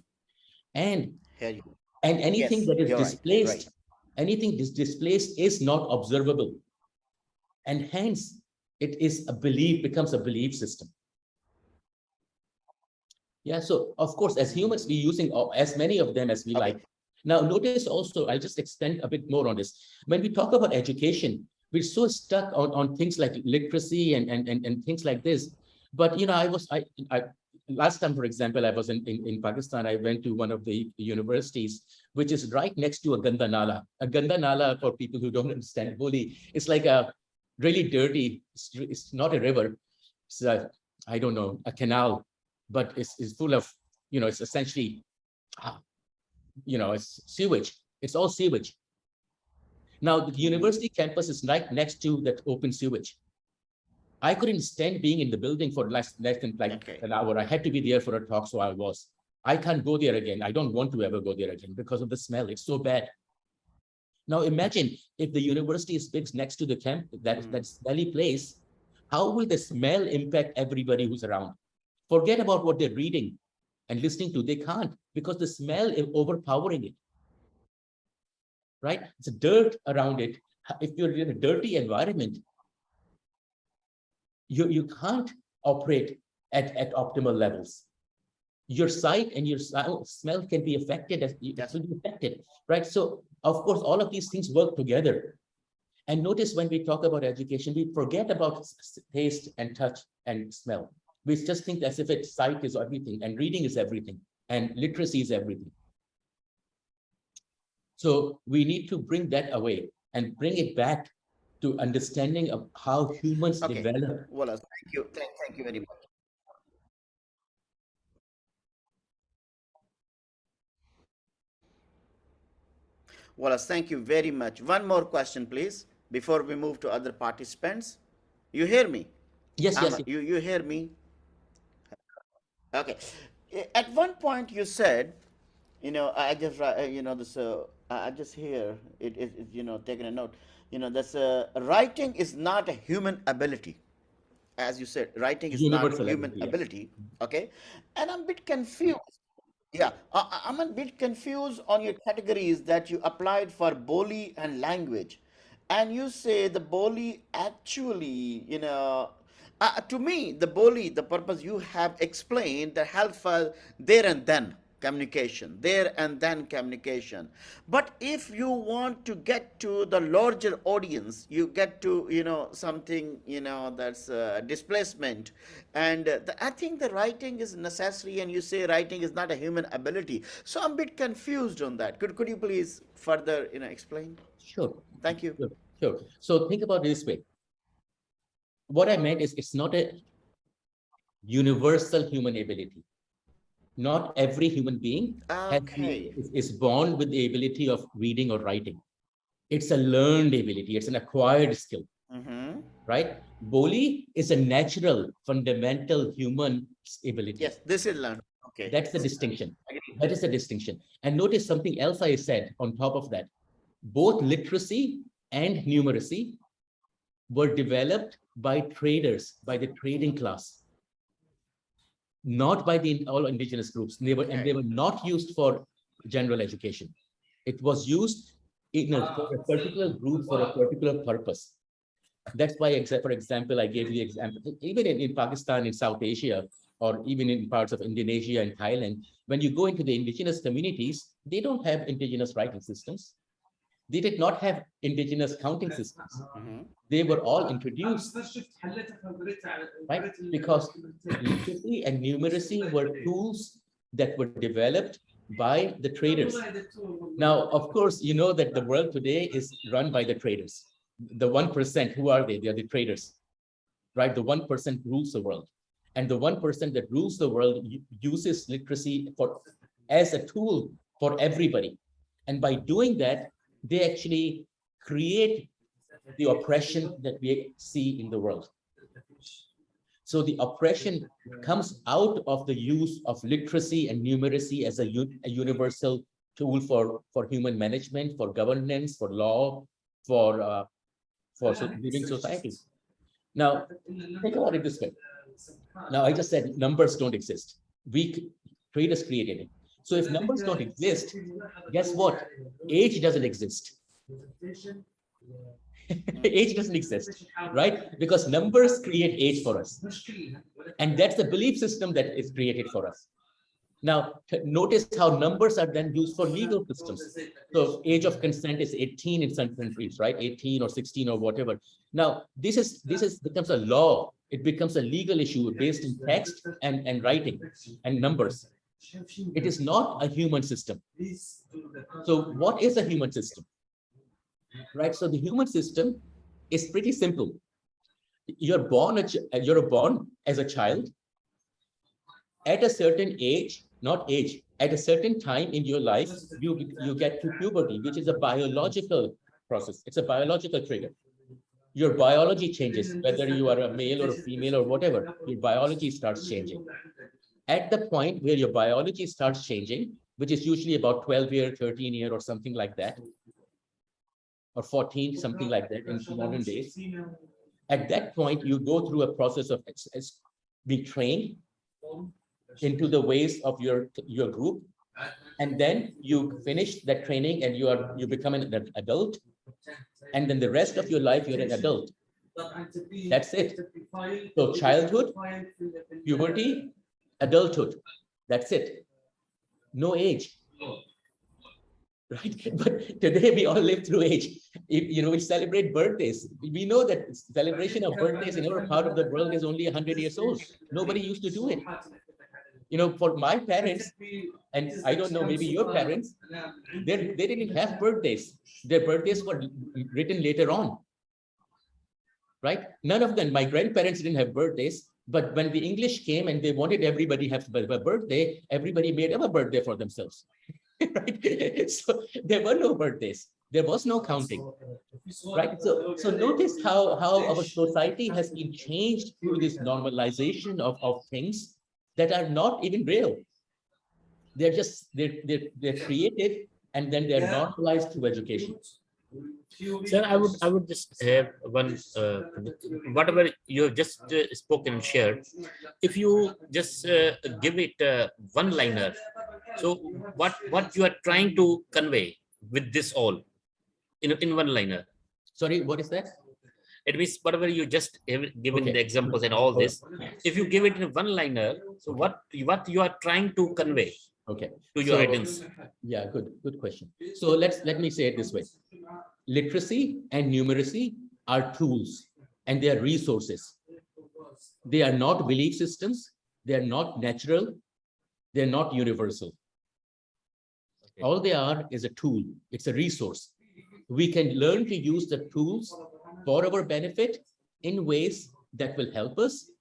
And anything that is displaced, anything displaced is not observable. And hence, it is becomes a belief system. Yeah, so of course, as humans, we're using as many of them as we like. Now, notice also, I'll just extend a bit more on this. When we talk about education, we're so stuck on things like literacy and things like this. But, last time, for example, I was in Pakistan, I went to one of the universities, which is right next to a Ganda Nala. A Ganda Nala, for people who don't understand Boli, it's like a really dirty, it's not a river. It's I don't know, a canal, but it's full of, it's essentially, it's sewage. It's all sewage. Now, the university campus is right next to that open sewage. I couldn't stand being in the building for less than an hour. I had to be there for a talk, so I was. I can't go there again. I don't want to ever go there again because of the smell. It's so bad. Now, imagine if the university is fixed next to the camp, that smelly place, how will the smell impact everybody who's around? Forget about what they're reading and listening to. They can't, because the smell is overpowering it. Right? It's dirt around it. If you're in a dirty environment, you can't operate at optimal levels. Your sight and your smell can be affected, right? So of course, all of these things work together. And notice when we talk about education, we forget about taste and touch and smell. We just think as if sight is everything, and reading is everything, and literacy is everything. So we need to bring that away and bring it back to understanding of how humans develop. Well, thank you. Thank you very much. Wallace, thank you very much. One more question, please, before we move to other participants. You hear me? Yes, Amar, yes. You hear me? Okay. at one point you said, I just this I just hear it taking a note. This writing is not a human ability, as you said. Writing is not Universal human ability, yeah. ability. Okay, and I'm a bit confused. Yeah, I'm a bit confused on your categories that you applied for Boli and language. And you say the Boli actually, to me, the Boli, the purpose you have explained, that help for there and then communication, there and then communication. But if you want to get to the larger audience, you get to, something, that's displacement. And I think the writing is necessary, and you say writing is not a human ability. So I'm a bit confused on that. Could you please further, explain? Sure. Thank you. Sure. Sure. So think about it this way. What I meant is it's not a universal human ability. Not every human being Okay. is born with the ability of reading or writing. It's a learned ability. It's an acquired skill, Mm-hmm. right? Boli is a natural, fundamental human ability. Yes, this is learned. Okay. That's the distinction. That is the distinction. And notice something else I said on top of that. Both literacy and numeracy were developed by traders, by the trading class, not by all indigenous groups. And they were not used for general education. It was used for a particular group for a particular purpose. That's why, for example, I gave you the example, even in Pakistan, in South Asia, or even in parts of Indonesia and Thailand, when you go into the indigenous communities, they don't have indigenous writing systems. They did not have indigenous counting systems. Mm-hmm. They were all introduced, right? Because literacy and numeracy were tools that were developed by the traders. Now, of course, you know that the world today is run by the traders. The 1%, who are they? They are the traders, right? The 1% rules the world. And the 1% that rules the world uses literacy as a tool for everybody. And by doing that, they actually create the oppression that we see in the world. So the oppression comes out of the use of literacy and numeracy as a universal tool for human management, for governance, for law, for living society. Now, think about it this way. Now, I just said numbers don't exist. Traders created it. So if numbers don't exist, guess what? Age doesn't exist. Age doesn't exist, right? Because numbers create age for us. And that's the belief system that is created for us. Now, notice how numbers are then used for legal systems. So age of consent is 18 in some countries, right? 18 or 16 or whatever. Now, this becomes a law. It becomes a legal issue based in text and writing and numbers. It is not a human system. So what is a human system? Right? So the human system is pretty simple. You're born as a child at a certain age, at a certain time in your life, you get to puberty, which is a biological process. It's a biological trigger. Your biology changes, whether you are a male or a female or whatever, your biology starts changing. At the point where your biology starts changing, which is usually about 12 year, 13 year or something like that, or 14, something like that in modern days. At that point, you go through a process of being trained into the ways of your group. And then you finish that training and you become an adult. And then the rest of your life, you're an adult. That's it. So childhood, puberty, adulthood. That's it. No age. Right? But today we all live through age. We celebrate birthdays. We know that celebration of birthdays in our part of the world is only 100 years old. Nobody used to do it. For my parents, and I don't know, maybe your parents, they didn't have birthdays. Their birthdays were written later on. Right? None of them, my grandparents didn't have birthdays, but when the English came and they wanted everybody to have a birthday, everybody made up a birthday for themselves. Right? So there were no birthdays. There was no counting. Right? So notice how our society has been changed through this normalization of things that are not even real. they're created and then they're normalized through education. Sir, I would just have one, whatever you have just spoken and shared. If you just give it one liner, so what you are trying to convey with this all in one liner? Sorry, what is that? It means whatever you just have given Okay. the examples and all this. If you give it in one liner, so what you are trying to convey Okay. to your So, audience? yeah, good question. So let me say it this way. Literacy and numeracy are tools and they are resources. They are not belief systems. They are not natural. They're not universal. Okay. All they are is a tool. It's a resource. We can learn to use the tools for our benefit in ways that will help us,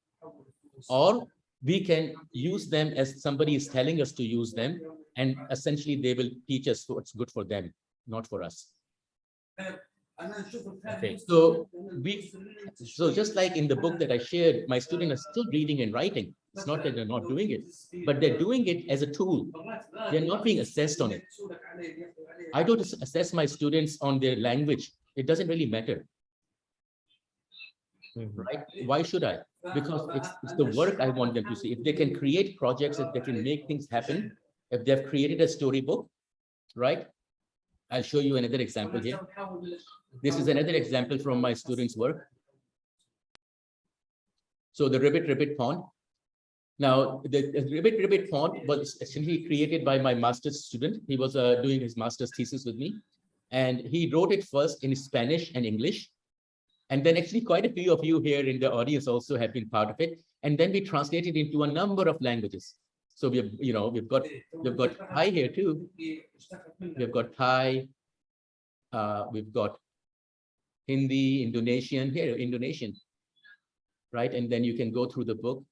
or we can use them as somebody is telling us to use them, and essentially they will teach us what's good for them, not for us. Okay. So just like in the book that I shared, my students are still reading and writing. It's not that they're not doing it, but they're doing it as a tool. They're not being assessed on it. I don't assess my students on their language. It doesn't really matter, right? Why should I? Because it's the work I want them to see. If they can create projects, if they can make things happen, if they've created a storybook, right? I'll show you another example here. This is another example from my students' work. So the Ribbit Pond. Now, the Ribbit Pond was essentially created by my master's student. He was doing his master's thesis with me. And he wrote it first in Spanish and English. And then actually quite a few of you here in the audience also have been part of it. And then we translated into a number of languages. So we've got Thai here too. We've got Thai, we've got Hindi, Indonesian, here, Indonesian, right? And then you can go through the book.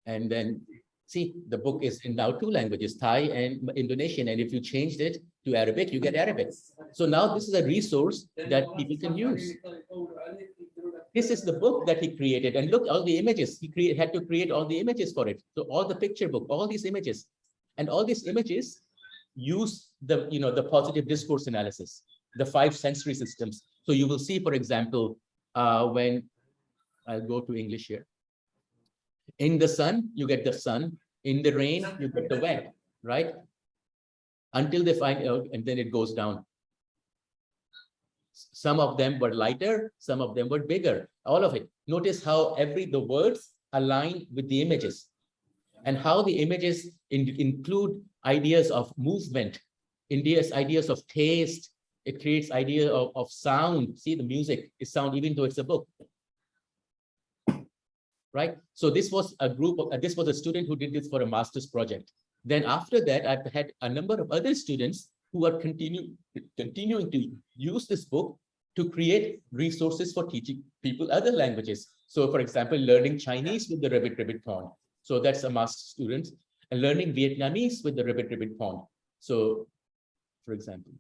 And then see, the book is in now 2 languages, Thai and Indonesian. And if you changed it to Arabic, you get Arabic. So now this is a resource that people can use. This is the book that he created. And look, all the images, he had to create all the images for it. So all the picture book, all these images. And all these images use the positive discourse analysis, the 5 sensory systems. So you will see, for example, when I'll go to English here. In the sun, you get the sun. In the rain, you get the wet, right? Until they find out, and then it goes down. Some of them were lighter, some of them were bigger, all of it. Notice how the words align with the images, and how the images include ideas of movement, ideas of taste. It creates idea of sound. See, the music is sound, even though it's a book. Right? So this was a student who did this for a master's project. Then after that, I've had a number of other students who are continuing to use this book to create resources for teaching people other languages. So for example, learning Chinese with the Ribbit Pond. So that's a master's student. And learning Vietnamese with the Ribbit Pond. So for example.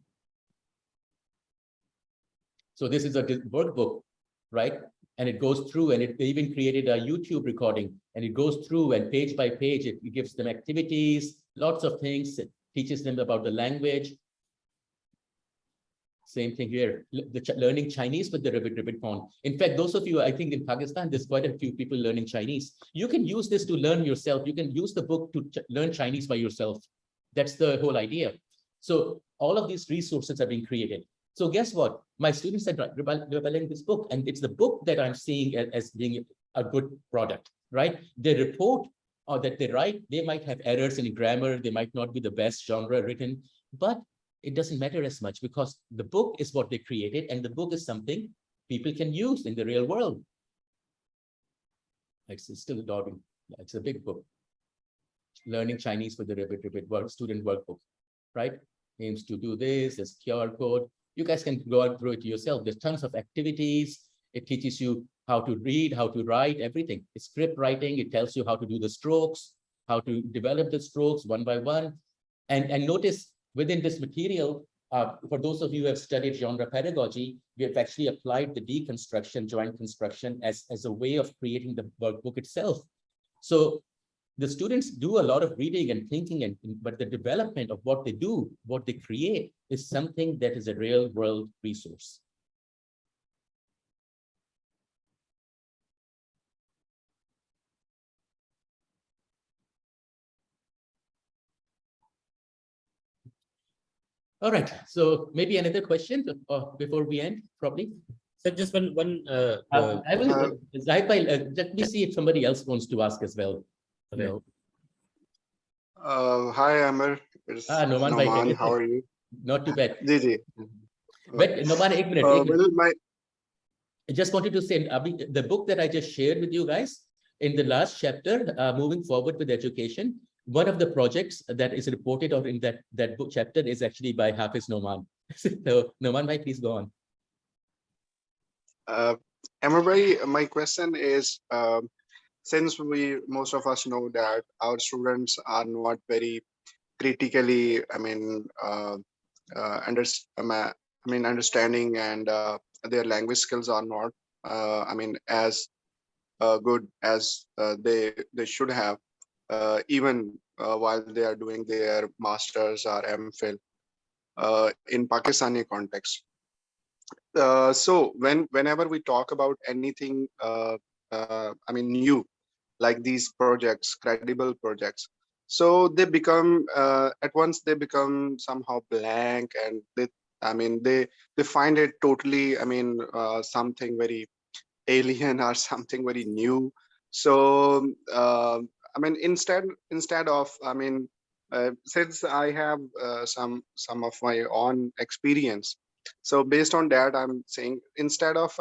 So this is a workbook, right? And it goes through, and they even created a YouTube recording, and it goes through, and page by page, it gives them activities, lots of things. It teaches them about the language. Same thing here, learning Chinese with the Ribbit Pond. In fact, those of you, I think in Pakistan, there's quite a few people learning Chinese. You can use this to learn yourself. You can use the book to learn Chinese by yourself. That's the whole idea. So all of these resources are being created. So guess what? My students are developing this book, and it's the book that I'm seeing as being a good product, right? They report or that they write, they might have errors in grammar, they might not be the best genre written, but it doesn't matter as much because the book is what they created, and the book is something people can use in the real world. It's still a dog. It's a big book. Learning Chinese with the Ribbit student workbook, right? Aims to do this, there's QR code. You guys can go through it yourself. There's tons of activities. It teaches you how to read, how to write, everything. It's script writing. It tells you how to do the strokes, how to develop the strokes one by one. And notice within this material, for those of you who have studied genre pedagogy, we have actually applied the deconstruction, joint construction as a way of creating the workbook itself. So The students do a lot of reading and thinking, but the development of what they do, what they create, is something that is a real world resource. All right, so maybe another question before we end, probably. So just one. I will, let me see if somebody else wants to ask as well. Okay. No. Hi, Amar. It's Noman bhai, Noman. khairit How hai? are you? Not too bad. Ji, ji. But Noman, ek minute, Well, I just wanted to say, Abhi, the book that I just shared with you guys in the last chapter, moving forward with education, one of the projects that is reported or in that book chapter is actually by Hafiz Noman. So Noman bhai, please go on. Amar bhai, my question is, since most of us know that our students are not very critically, understanding, and their language skills are not, as good as they should have, even while they are doing their masters or MPhil in Pakistani context. So whenever we talk about anything, new, like these projects, credible projects, so they become at once they become somehow blank, and they find it totally, something very alien or something very new. So instead of, since I have some of my own experience, so based on that, I'm saying, instead of,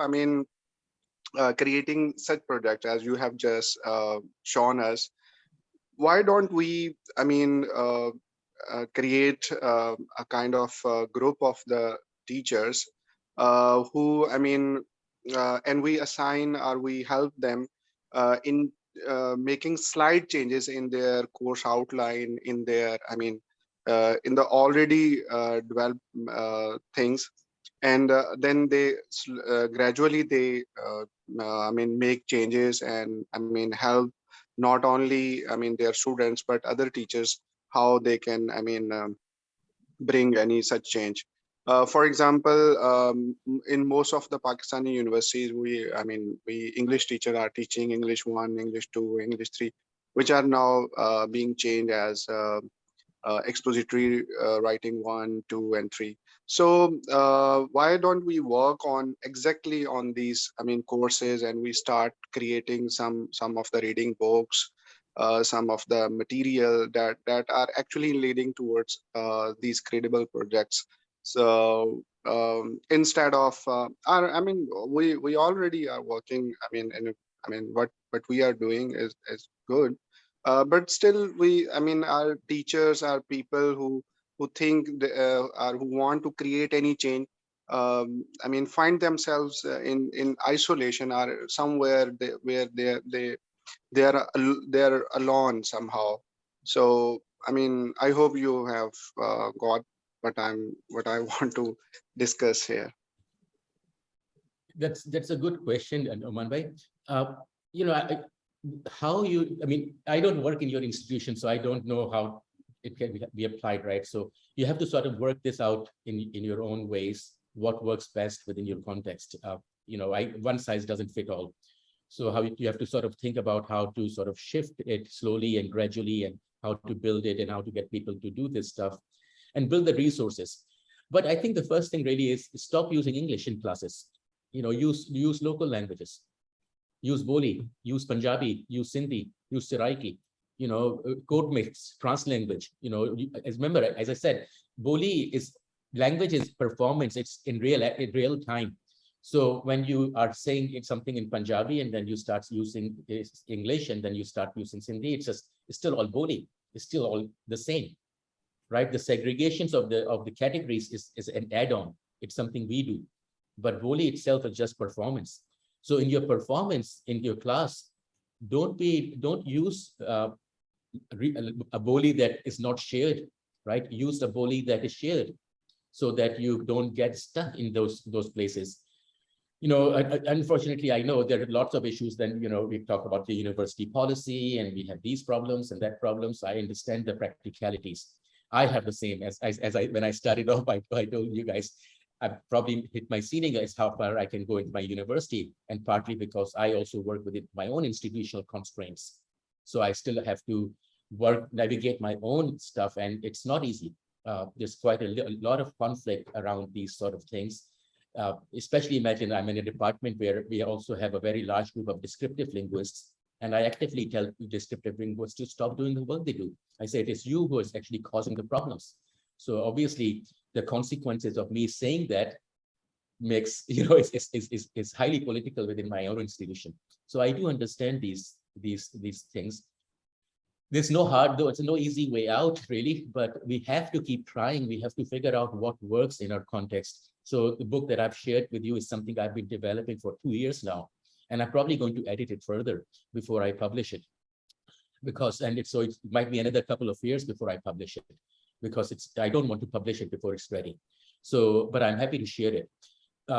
creating such project as you have just shown us, why don't we, create a kind of group of the teachers who, and we assign, or we help them in making slight changes in their course outline, in their, in the already developed things, and then they gradually they make changes, and help not only, their students, but other teachers, how they can, bring any such change. For example, in most of the Pakistani universities, we English teachers are teaching English 1, English 2, English 3, which are now being changed as expository writing 1, 2, and 3. So why don't we work on exactly on these, courses, and we start creating some of the reading books, some of the material that are actually leading towards these credible projects. So instead of, we already are working. What we are doing is good, but still our teachers are people who think or who want to create any change, find themselves in isolation, or somewhere where they're alone somehow. So I hope you have got what I want to discuss here. That's a good question, Oman bhai. I don't work in your institution, so I don't know how it can be applied, right? So you have to sort of work this out in your own ways, what works best within your context. One size doesn't fit all. So how you have to sort of think about how to sort of shift it slowly and gradually, and how to build it, and how to get people to do this stuff and build the resources. But I think the first thing really is stop using English in classes. Use local languages. Use Boli, use Punjabi, use Sindhi, use Seraiki, code mix, trans language. Remember, as I said, Boli is language is performance. It's in real time. So when you are saying something in Punjabi, and then you start using English, and then you start using Sindhi, it's still all Boli. It's still all the same, right? The segregations of the categories is an add-on. It's something we do, but Boli itself is just performance. So in your performance in your class, don't use a Boli that is not shared, right? Use a Boli that is shared, so that you don't get stuck in those places. Unfortunately, I know there are lots of issues. Then, we talk about the university policy and we have these problems and that problems. I understand the practicalities. I have the same as when I started off, I told you guys, I've probably hit my ceiling as how far I can go into my university, and partly because I also work within my own institutional constraints. So I still have to navigate my own stuff, and it's not easy. There's quite a lot of conflict around these sort of things. Especially imagine I'm in a department where we also have a very large group of descriptive linguists, and I actively tell descriptive linguists to stop doing the work they do. I say it is you who is actually causing the problems. So obviously, the consequences of me saying that makes, is highly political within my own institution. So I do understand these things. There's no hard, though, it's no easy way out, really, but we have to keep trying. We have to figure out what works in our context. So the book that I've shared with you is something I've been developing for 2 years now, and I'm probably going to edit it further before I publish it. So it might be another couple of years before I publish it, because I don't want to publish it before it's ready. So, but I'm happy to share it.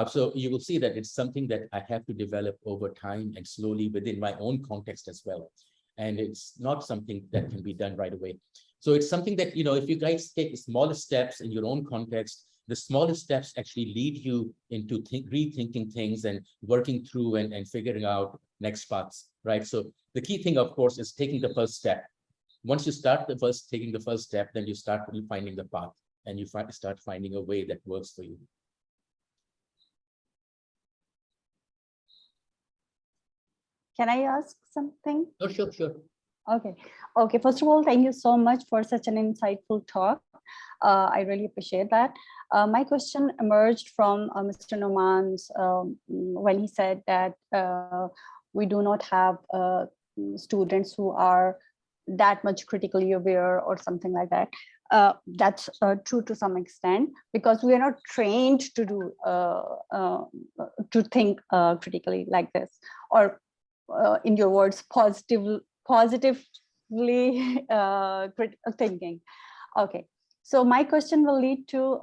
So you will see that it's something that I have to develop over time and slowly within my own context as well. And it's not something that can be done right away. So it's something that, if you guys take smallest steps in your own context, the smallest steps actually lead you into rethinking things and working through and figuring out next paths, right? So the key thing, of course, is taking the first step. Once you start taking the first step, then you start finding the path, and you start finding a way that works for you. Can I ask something? Oh, sure. Okay. First of all, thank you so much for such an insightful talk. I really appreciate that. My question emerged from Mr. Noman's when he said that we do not have students who are that much critically aware or something like that. That's true to some extent, because we are not trained to do to think critically like this, or in your words, positively critical thinking. Okay, so my question will lead to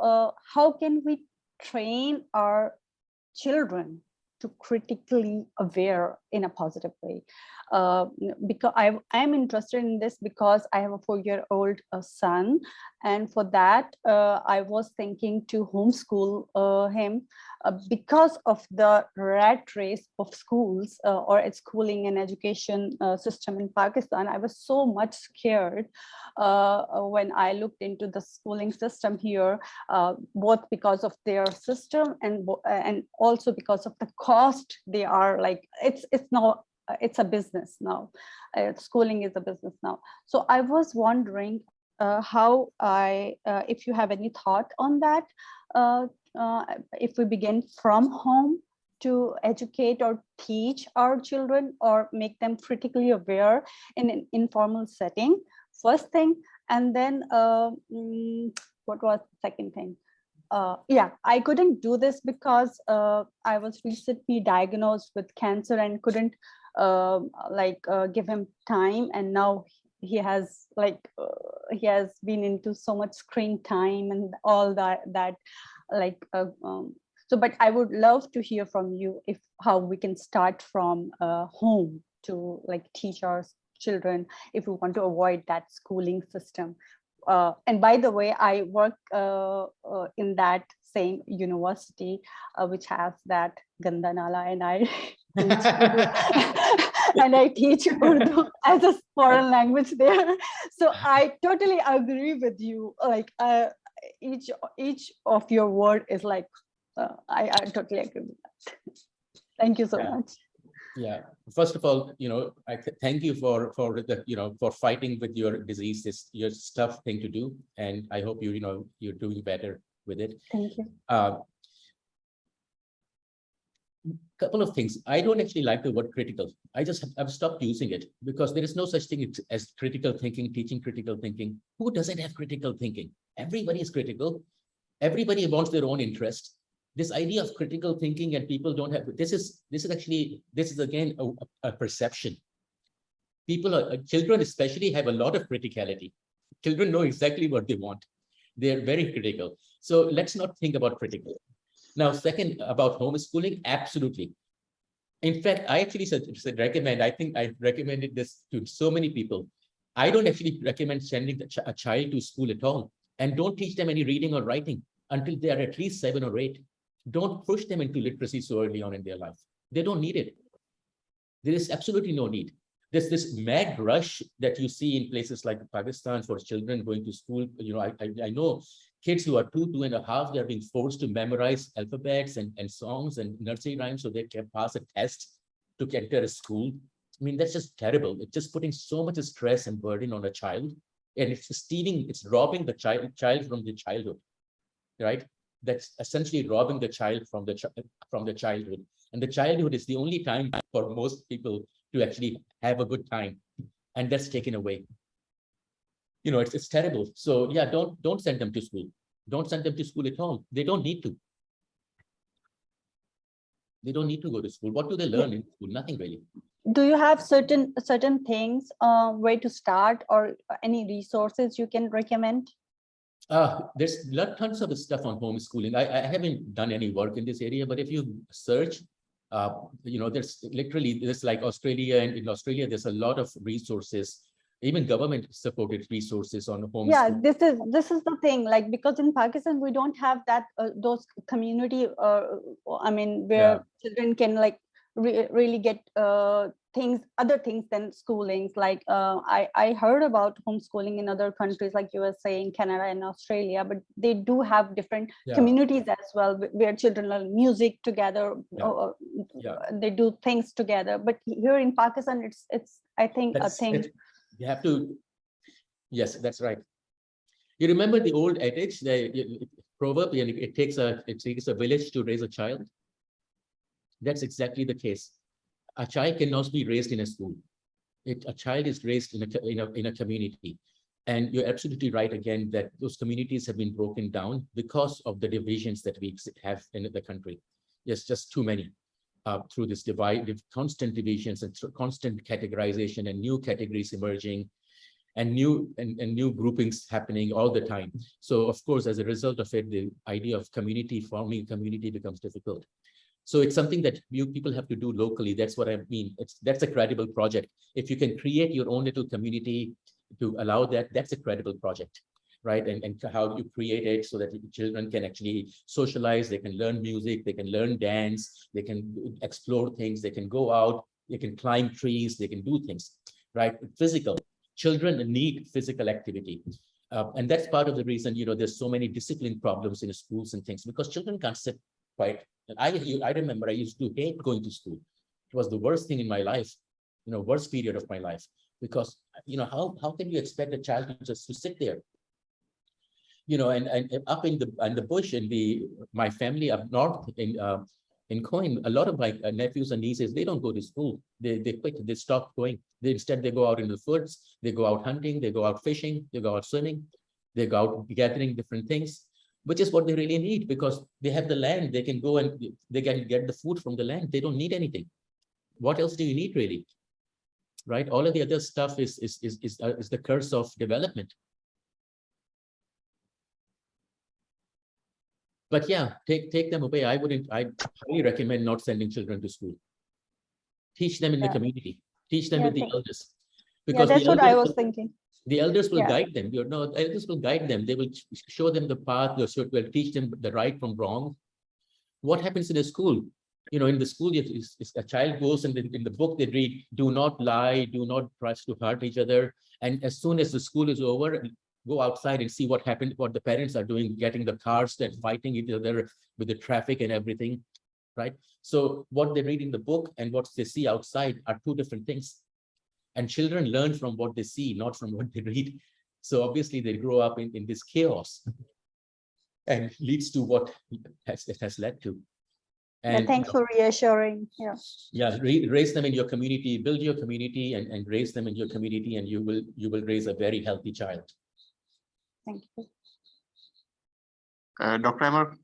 how can we train our children to critically aware in a positive way? Because I'm interested in this because I have a 4-year-old son, and for that I was thinking to homeschool him because of the rat race of schools or its schooling and education system in Pakistan. I was so much scared when I looked into the schooling system here, both because of their system and also because of the cost. They are like, it's a business now. Schooling is a business now. So I was wondering if you have any thought on that, if we begin from home to educate or teach our children or make them critically aware in an informal setting, first thing, and then what was the second thing? I couldn't do this because I was recently diagnosed with cancer and couldn't give him time, and now he has been into so much screen time and all that so, but I would love to hear from you how we can start from home to teach our children if we want to avoid that schooling system. And by the way, I work in that same university which has that Ganda Nala, and I and I teach Urdu as a foreign language there. So I totally agree with you. Each of your word is I totally agree with that. Thank you so much. Yeah. First of all, I thank you for fighting with your disease. It's your tough thing to do, and I hope you're doing better with it. Thank you. Couple of things. I don't actually like the word critical. I've stopped using it because there is no such thing as critical thinking, teaching critical thinking. Who doesn't have critical thinking? Everybody is critical. Everybody wants their own interest. This idea of critical thinking and people don't have, this is again a perception. Children especially have a lot of criticality. Children know exactly what they want. They're very critical. So let's not think about critical. Now, second, about homeschooling, absolutely. In fact, I actually said recommend. I think I recommended this to so many people. I don't actually recommend sending a child to school at all, and don't teach them any reading or writing until they are at least 7 or 8. Don't push them into literacy so early on in their life. They don't need it. There is absolutely no need. There's this mad rush that you see in places like Pakistan for children going to school. You know, I know kids who are 2.5, they're being forced to memorize alphabets and songs and nursery rhymes so they can pass a test to enter a school. I mean, that's just terrible. It's just putting so much stress and burden on a child, and it's stealing, it's robbing the child from the childhood, right? That's essentially robbing the child from the childhood. And the childhood is the only time for most people to actually have a good time, and that's taken away. You know, it's terrible. So yeah, don't send them to school. Don't send them to school at all. They don't need to. They don't need to go to school. What do they learn in school? Nothing really. Do you have certain things where to start, or any resources you can recommend? There's tons of stuff on homeschooling. I haven't done any work in this area, but if you search, you know, there's like Australia, and in Australia, there's a lot of resources, even government supported resources on homeschooling. Yeah, this is the thing, like, because in Pakistan, we don't have that, those community, I mean, where children can like really get other things than schoolings. Like I heard about homeschooling in other countries like USA and Canada and Australia, but they do have different communities as well, where children learn music together. They do things together. But here in Pakistan, it's I think a thing. You have to, yes, that's right. You remember the old adage, the proverb, it takes a village to raise a child. That's exactly the case. A child cannot be raised in a school. A child is raised in a community. And you're absolutely right again that those communities have been broken down because of the divisions that we have in the country. Yes, just too many. Through this constant divisions and constant categorization and new categories emerging and new groupings happening all the time. So of course, as a result of it, the idea of forming community becomes difficult. So it's something that people have to do locally. That's what I mean. That's a credible project. If you can create your own little community to allow that, that's a credible project, right? And how you create it so that children can actually socialize, they can learn music, they can learn dance, they can explore things, they can go out, they can climb trees, they can do things, right? Physical. Children need physical activity. And that's part of the reason, you know, there's so many discipline problems in schools and things, because children can't sit quiet. And I remember I used to hate going to school. It was the worst thing in my life, you know, worst period of my life, because, you know, how can you expect a child to just to sit there? You know, and up in the bush in my family up north in Coin, a lot of my nephews and nieces, they don't go to school. They quit. They stop going. Instead, they go out in the woods. They go out hunting. They go out fishing. They go out swimming. They go out gathering different things, which is what they really need, because they have the land. They can go and they can get the food from the land. They don't need anything. What else do you need really? Right? All of the other stuff is the curse of development. But yeah, take them away. I highly recommend not sending children to school. Teach them in the community. Teach them with the elders. Because that's what I was thinking. The elders will guide them. Elders will guide them. They will show them the path. They will teach them the right from wrong. What happens in a school? You know, in the school, if a child goes and in the book they read, do not lie, do not try to hurt each other. And as soon as the school is over, go outside and see what happened, what the parents are doing, getting the cars and fighting each other with the traffic and everything, right? So what they read in the book and what they see outside are two different things. And children learn from what they see, not from what they read. So obviously they grow up in this chaos and leads to what it has led to. And thanks for reassuring. Raise them in your community, build your community and raise them in your community, and you will raise a very healthy child. Thank you. Dr. Amar?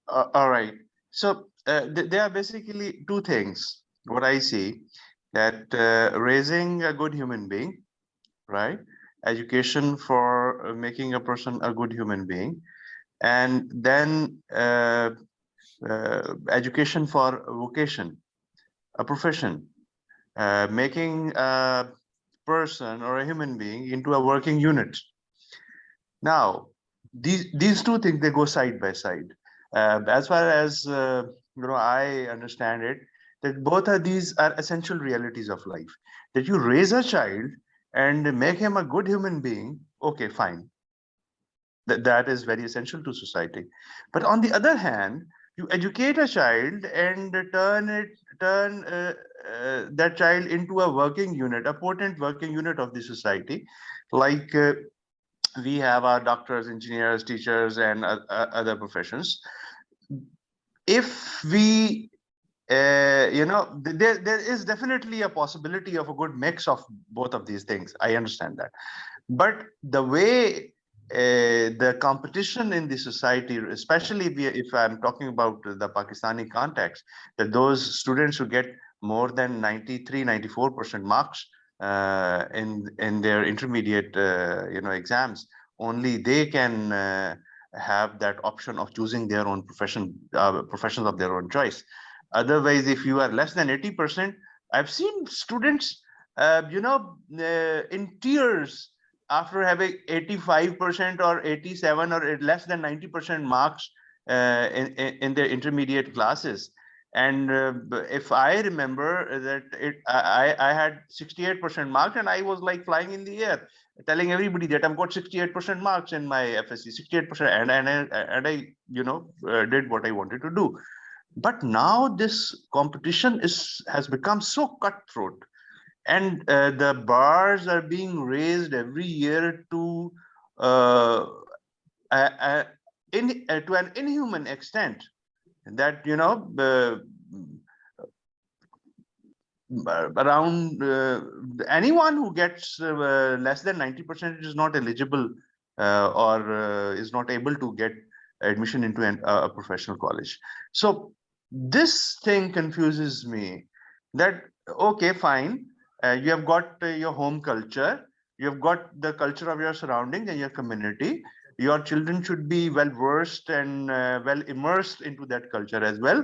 All right. So there are basically two things, what I see, that raising a good human being, right? Education for making a person a good human being, and then education for vocation, a profession, making a person or a human being into a working unit. Now, these two things, they go side by side. As far as I understand it, that both of these are essential realities of life. That you raise a child and make him a good human being, okay, fine. That is very essential to society. But on the other hand, you educate a child and turn that child into a working unit, a potent working unit of the society, like we have our doctors, engineers, teachers, and other professions. If we there is definitely a possibility of a good mix of both of these things. I understand that, but the way the competition in the society, especially if I'm talking about the Pakistani context, that those students who get more than 93-94% marks in their intermediate exams, only they can have that option of choosing their own professions of their own choice. Otherwise, if you are less than 80%, I've seen students in tears after having 85% or 87 or less than 90% marks in their intermediate classes. And if I remember that I had 68% marks, and I was like flying in the air, telling everybody that I've got 68% marks in my FSC, 68%, and I did what I wanted to do. But now this competition has become so cutthroat, and the bars are being raised every year to an inhuman extent, that around anyone who gets less than 90% is not eligible or is not able to get admission into a professional college. So this thing confuses me, that okay, fine, you have got your home culture, you have got the culture of your surroundings and your community. Your children should be well versed and well immersed into that culture as well.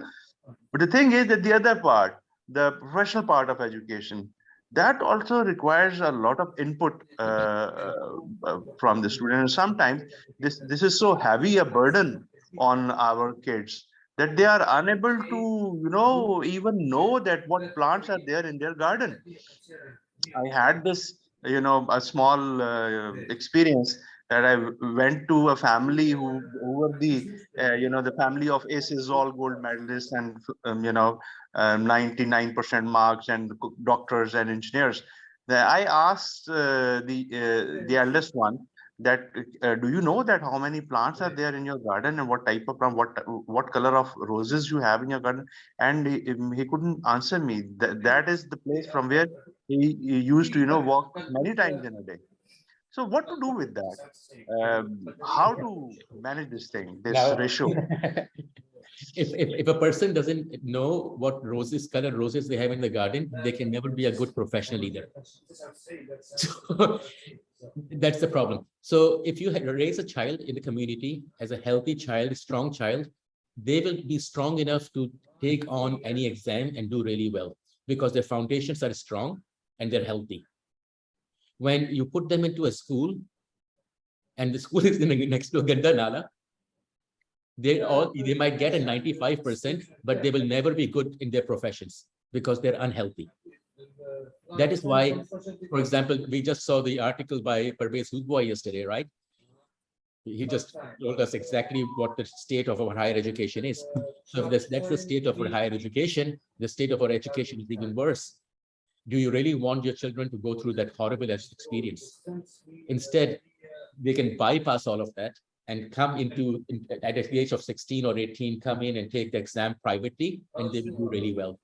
But the thing is that the other part, the professional part of education, that also requires a lot of input from the student. And sometimes this is so heavy a burden on our kids that they are unable to even know that what plants are there in their garden. I had this a small experience, that I went to a family who were the the family of aces, all gold medalists, and 99% marks, and doctors and engineers. I asked the eldest one that do you know that how many plants are there in your garden, and what type of plant, what color of roses you have in your garden? And he couldn't answer me. That is the place from where he used to walk many times in a day. So what to do with that? How to manage this thing, this Now, ratio? if a person doesn't know what color roses they have in the garden, they can never be a good professional either. So that's the problem. So if you raise a child in the community as a healthy child, strong child, they will be strong enough to take on any exam and do really well, because their foundations are strong and they're healthy. When you put them into a school, and the school is next to a Ganda Nala, they might get a 95%, but they will never be good in their professions because they're unhealthy. That is why, for example, we just saw the article by Parvez Hudboy yesterday, right? He just told us exactly what the state of our higher education is. So if that's the state of our higher education, the state of our education is even worse. Do you really want your children to go through that horrible experience? Instead, they can bypass all of that and come at the age of 16 or 18, come in and take the exam privately, and they will do really well.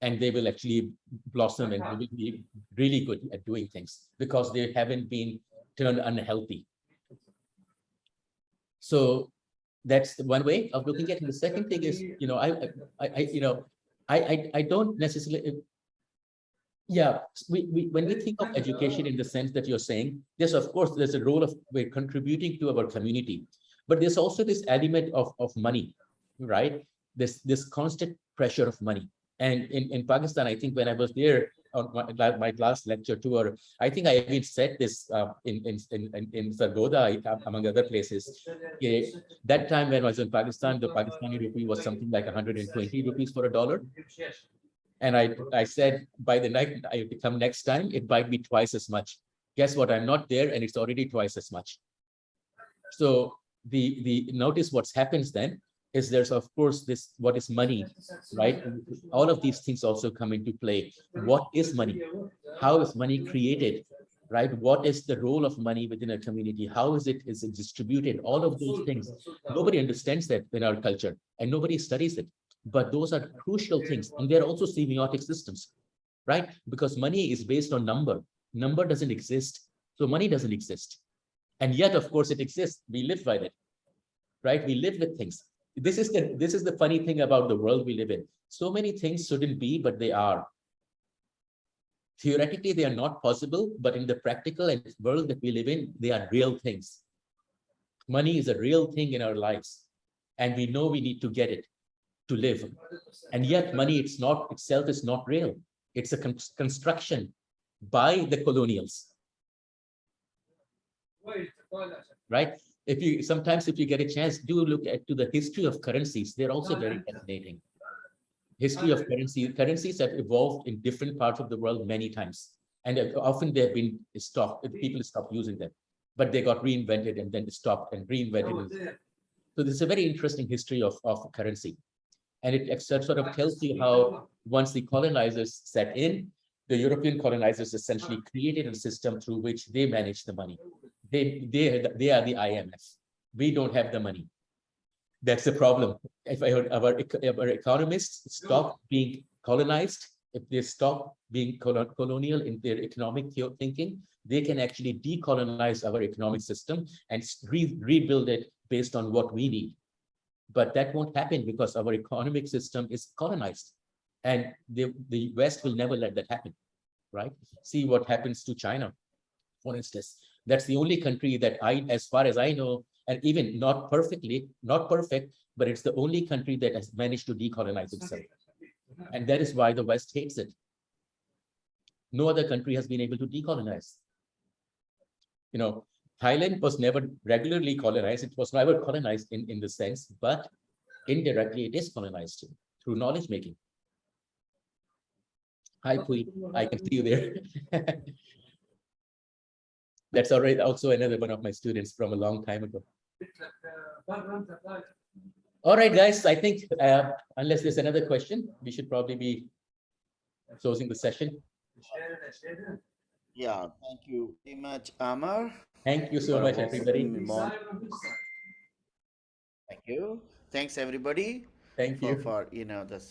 And they will actually blossom and will be really good at doing things because they haven't been turned unhealthy. So that's one way of looking at it. The second thing is, I don't necessarily. Yeah, when we think of education in the sense that you're saying, yes, of course, there's a role of we're contributing to our community. But there's also this element of money, right? This constant pressure of money. And in Pakistan, I think when I was there on my last lecture tour, I think I even said this in Sargodha, among other places. That time when I was in Pakistan, the Pakistani rupee was something like 120 rupees for a dollar. And I said, by the night I come next time, it might be twice as much. Guess what? I'm not there, and it's already twice as much. So the notice what happens then is there's of course this what is money, right? All of these things also come into play. What is money? How is money created? Right? What is the role of money within a community? How is it distributed? All of those things. Nobody understands that in our culture, and nobody studies it. But those are crucial things, and they're also semiotic systems, right? Because money is based on number. Number doesn't exist, so money doesn't exist. And yet, of course, it exists. We live by it, right? We live with things. This is the funny thing about the world we live in. So many things shouldn't be, but they are. Theoretically, they are not possible, but in the practical and world that we live in, they are real things. Money is a real thing in our lives, and we know we need to get it to live. And yet money itself is not real. It's a construction by the colonials. Right? Sometimes if you get a chance, do look to the history of currencies. They're also very fascinating. History of currencies have evolved in different parts of the world many times. And often they've been stopped, people stopped using them, but they got reinvented and then stopped and reinvented. So this is a very interesting history of currency. And it sort of tells you how once the colonizers set in, the European colonizers essentially created a system through which they manage the money. They are the IMF. We don't have the money. That's the problem. If our economists stop being colonized, if they stop being colonial in their economic thinking, they can actually decolonize our economic system and rebuild it based on what we need. But that won't happen because our economic system is colonized, and the West will never let that happen, right? See what happens to China, for instance. That's the only country that as far as I know, and even not perfect, but it's the only country that has managed to decolonize itself. And that is why the West hates it. No other country has been able to decolonize. You know, Thailand was never regularly colonized. It was never colonized in the sense, but indirectly it is colonized through knowledge making. Hi, Pui. I can see you there. That's already also another one of my students from a long time ago. All right, guys, I think unless there's another question, we should probably be closing the session. Yeah, thank you very much, Amar. Thank you so much, everybody. Thank you. Thanks, everybody. Thank you. For this